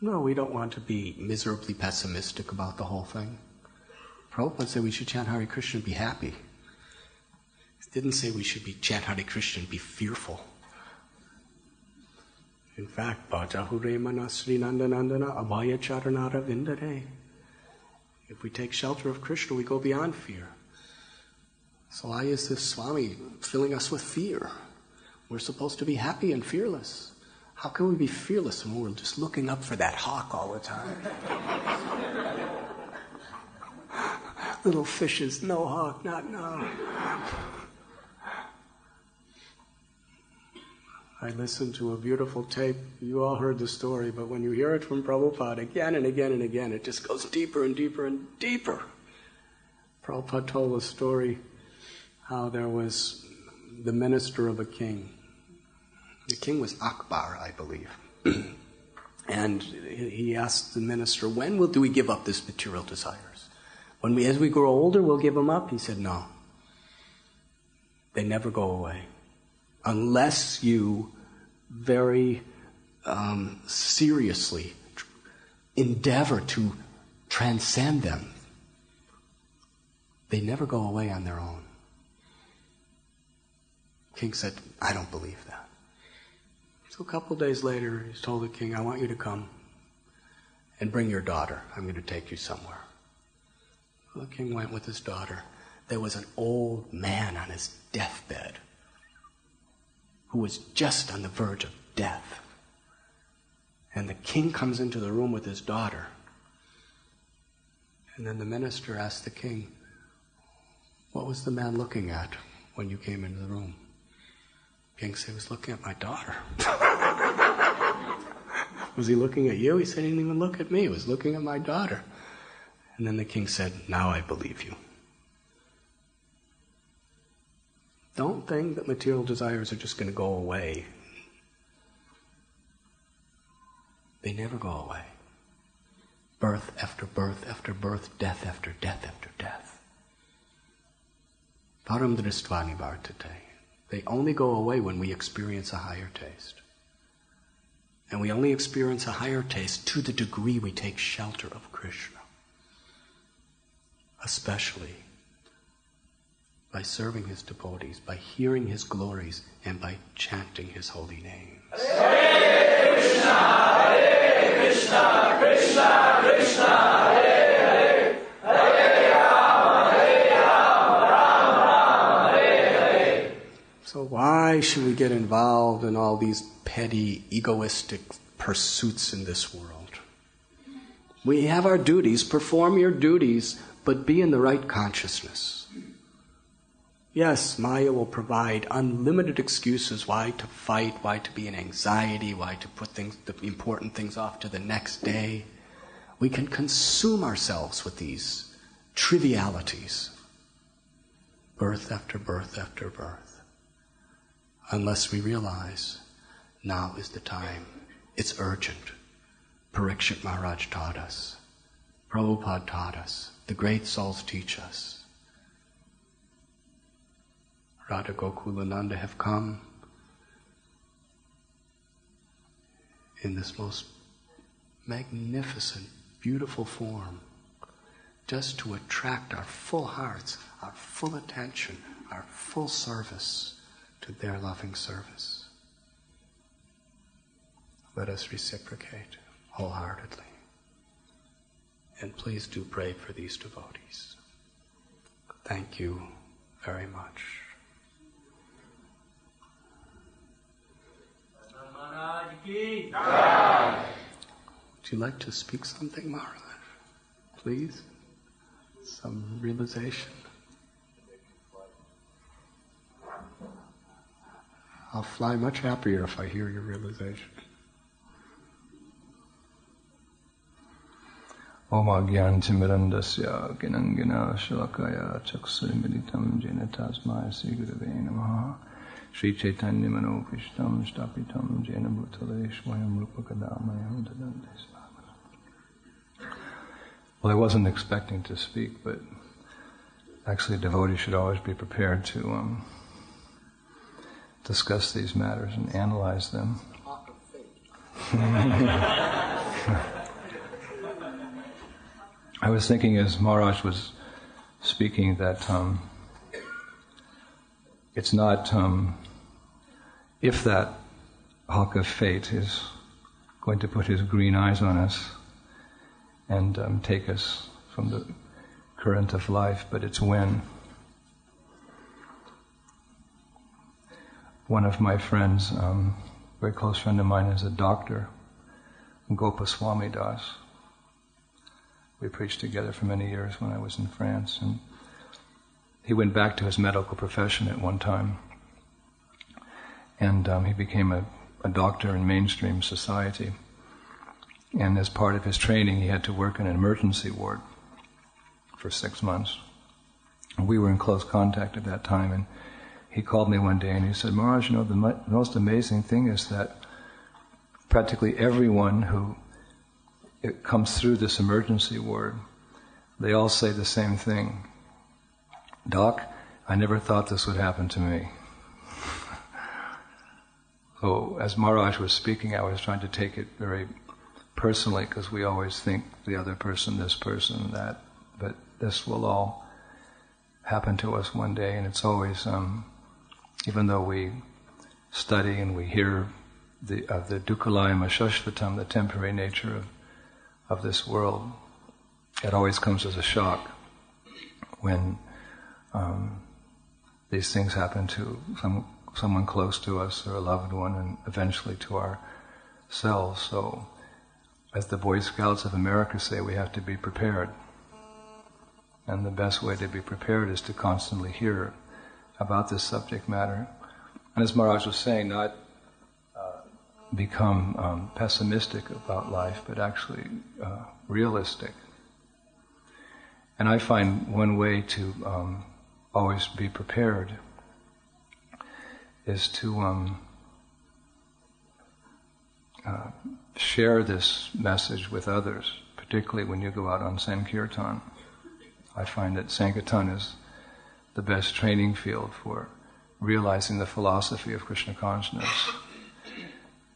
Speaker 1: No, we don't want to be miserably pessimistic about the whole thing. Prabhupada said we should chant Hare Krishna and be happy. He didn't say we should chant Hare Krishna and be fearful. In fact, Bhajahure Manasri Nandanandana Abhaya Charanara Vindare. If we take shelter of Krishna, we go beyond fear. So why is this Swami filling us with fear? We're supposed to be happy and fearless. How can we be fearless when we're just looking up for that hawk all the time? Little fishes, no hawk, not now. I listened to a beautiful tape. You all heard the story, but when you hear it from Prabhupada again and again and again, it just goes deeper and deeper and deeper. Prabhupada told a story how there was the minister of a king. The king was Akbar, I believe. And he asked the minister, when do we give up this material desires? As we grow older, we'll give them up? He said, no. They never go away. Unless you very seriously endeavor to transcend them. They never go away on their own. King said, I don't believe that. So a couple days later, he told the king, I want you to come and bring your daughter. I'm going to take you somewhere. So the king went with his daughter. There was an old man on his deathbed who was just on the verge of death. And the king comes into the room with his daughter. And then the minister asked the king, what was the man looking at when you came into the room? The king said, he was looking at my daughter. Was he looking at you? He said, he didn't even look at me. He was looking at my daughter. And then the king said, now I believe you. Don't think that material desires are just going to go away. They never go away. Birth after birth after birth, death after death after death. Param dristvani vartate. They only go away when we experience a higher taste. And we only experience a higher taste to the degree we take shelter of Krishna. Especially by serving his devotees, by hearing his glories, and by chanting his holy names.
Speaker 2: Hare Krishna, Krishna Krishna, Hare Hare, Hare Rama, Rama Rama,
Speaker 1: Why should we get involved in all these petty, egoistic pursuits in this world? We have our duties, perform your duties, but be in the right consciousness. Yes, Maya will provide unlimited excuses why to fight, why to be in anxiety, why to put the important things off to the next day. We can consume ourselves with these trivialities, birth after birth after birth, unless we realize now is the time. It's urgent. Parikshit Maharaj taught us. Prabhupada taught us. The great souls teach us. Radha Gokulananda have come in this most magnificent, beautiful form, just to attract our full hearts, our full attention, our full service to their loving service. Let us reciprocate wholeheartedly. And please do pray for these devotees. Thank you very much. Would you like to speak something, Maharaj? Please? Some realization? I'll fly much happier if I hear your realization.
Speaker 3: Om Agyantimirandasya Ginangina Shalakaya Chaksurimilitam Jena Tasmaya Sigurave Namaha Sri Chaitanya Manopishtam Stapitam Jena Bhutale Swayam Rupakadamayam Dadantes. Well, I wasn't expecting to speak, but actually a devotee should always be prepared to discuss these matters and analyze them. I was thinking as Maharaj was speaking that it's not if that hawk of fate is going to put his green eyes on us and take us from the current of life, but it's when. One of my friends, a very close friend of mine, is a doctor, Swami Das. We preached together for many years when I was in France, and he went back to his medical profession at one time, and he became a doctor in mainstream society. And as part of his training, he had to work in an emergency ward for 6 months. And we were in close contact at that time, and he called me one day and he said, "Maharaj, you know, the most amazing thing is that practically everyone who it comes through this emergency ward, they all say the same thing. Doc, I never thought this would happen to me." So as Maharaj was speaking, I was trying to take it very personally, because we always think the other person, this person, that, but this will all happen to us one day, and it's always, even though we study and we hear the dukkhalayam ashashvatam, the temporary nature of this world, it always comes as a shock when these things happen to someone close to us or a loved one, and eventually to ourselves. So, as the Boy Scouts of America say, we have to be prepared. And the best way to be prepared is to constantly hear about this subject matter. And as Maharaj was saying, not become pessimistic about life, but actually realistic. And I find one way to always be prepared is to share this message with others, particularly when you go out on Sankirtan. I find that Sankirtan is the best training field for realizing the philosophy of Krishna consciousness.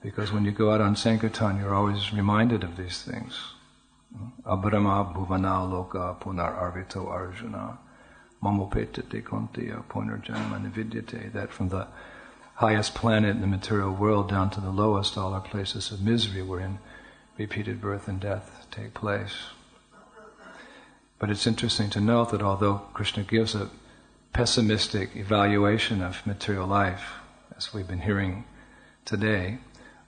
Speaker 3: Because when you go out on Sankirtan, you're always reminded of these things. Abrahma bhuvana loka punar arvito arjuna mamopetate kontiya punarjanma nividyate, that from the highest planet in the material world down to the lowest, all are places of misery wherein repeated birth and death take place. But it's interesting to note that although Krishna gives a pessimistic evaluation of material life, as we've been hearing today,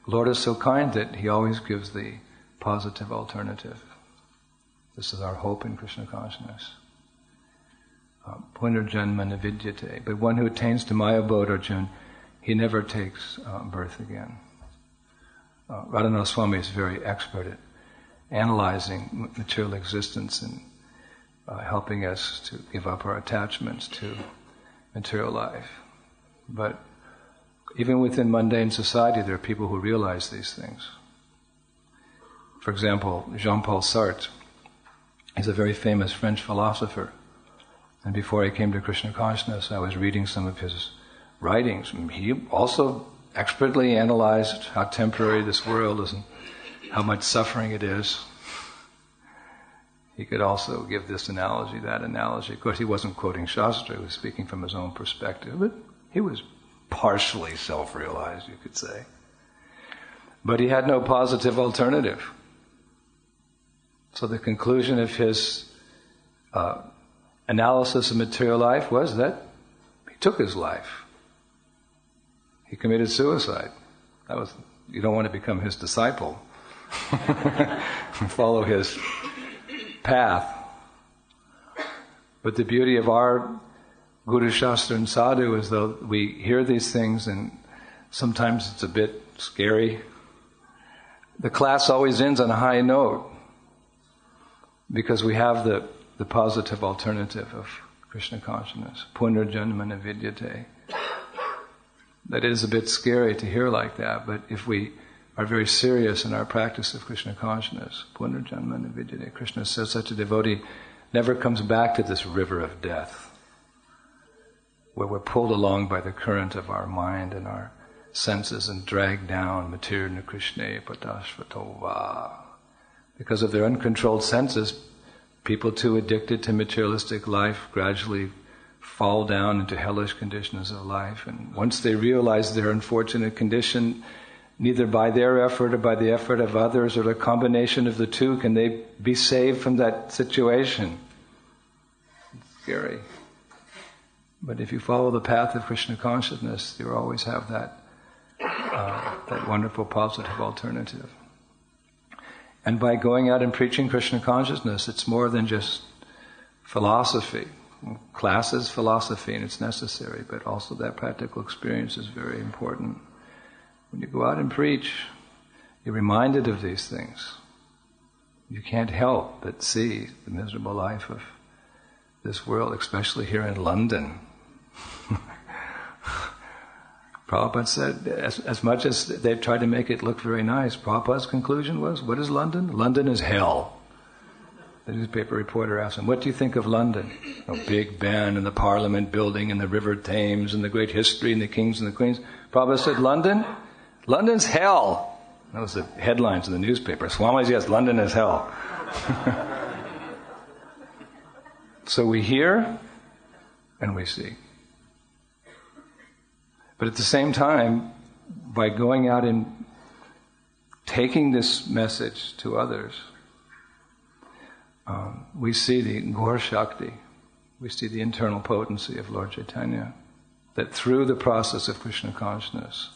Speaker 3: Lord is so kind that He always gives the positive alternative. This is our hope in Krishna consciousness. Punarjanma navidyate. But one who attains to my abode, Arjun, he never takes birth again. Radhanath Swami is very expert at analyzing material existence and helping us to give up our attachments to material life. But even within mundane society, there are people who realize these things. For example, Jean-Paul Sartre is a very famous French philosopher. And before I came to Krishna consciousness, I was reading some of his writings. He also expertly analyzed how temporary this world is and how much suffering it is. He could also give this analogy, that analogy. Of course, he wasn't quoting Shastra, he was speaking from his own perspective, but he was partially self-realized, you could say. But he had no positive alternative. So the conclusion of his analysis of material life was that he took his life. He committed suicide. You don't want to become his disciple. Follow his path. But the beauty of our Guru Shastra and Sadhu is though we hear these things and sometimes it's a bit scary. The class always ends on a high note because we have the positive alternative of Krishna consciousness. Punarjanma navidyate. That is a bit scary to hear like that, but if we are very serious in our practice of Krishna consciousness, Punarjanma navidyate, Krishna says such a devotee never comes back to this river of death, where we're pulled along by the current of our mind and our senses and dragged down, Materila Krishna patashvatova. Because of their uncontrolled senses, people too addicted to materialistic life gradually fall down into hellish conditions of life. And once they realize their unfortunate condition, neither by their effort or by the effort of others or a combination of the two can they be saved from that situation. It's scary. But if you follow the path of Krishna consciousness, you always have that wonderful positive alternative. And by going out and preaching Krishna consciousness, it's more than just philosophy. Class is philosophy and it's necessary, but also that practical experience is very important. When you go out and preach, you're reminded of these things. You can't help but see the miserable life of this world, especially here in London. Prabhupada said, as much as they've tried to make it look very nice, Prabhupada's conclusion was, what is London? London is hell. The newspaper reporter asked him, what do you think of London? Oh, Big Ben and the Parliament building and the River Thames and the great history and the kings and the queens. Prabhupada said, London's hell. That was the headlines in the newspaper. Swami's, yes, London is hell. So we hear and we see. But at the same time, by going out and taking this message to others, we see the Gaur Shakti, we see the internal potency of Lord Chaitanya, that through the process of Krishna consciousness,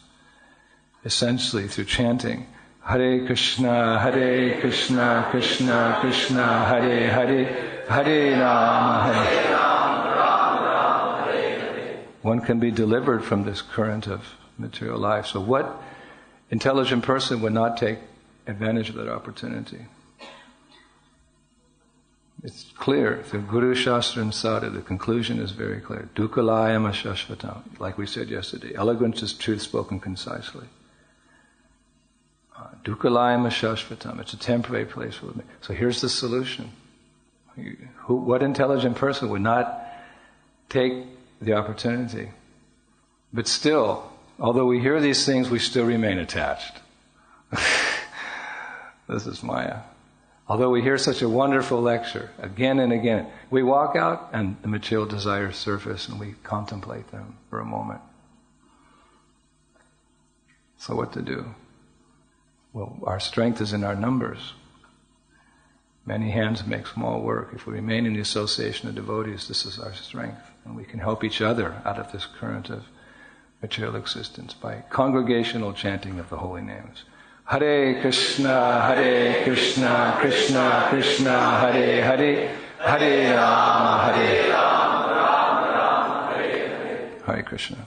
Speaker 3: essentially through chanting, Hare Krishna, Krishna Krishna, Hare Hare, Hare Rama, Hare one can be delivered from this current of material life. So what intelligent person would not take advantage of that opportunity? It's clear through Guru, Shastra and Sadhu, the conclusion is very clear. Dukkalayam ashashvatam, like we said yesterday. Eloquence is truth spoken concisely. Dukkalayam ashashvatam, it's a temporary place for me. So here's the solution. What intelligent person would not take the opportunity? But still, although we hear these things, we still remain attached. This is Maya. Although we hear such a wonderful lecture again and again, we walk out and the material desires surface and we contemplate them for a moment. So what to do? Well, our strength is in our numbers. Many hands make small work. If we remain in the association of devotees, this is our strength. And we can help each other out of this current of material existence by congregational chanting of the holy names. Hare Krishna, Krishna Krishna, Hare Hare, Hare Rama, Hare Rama, Hare Krishna.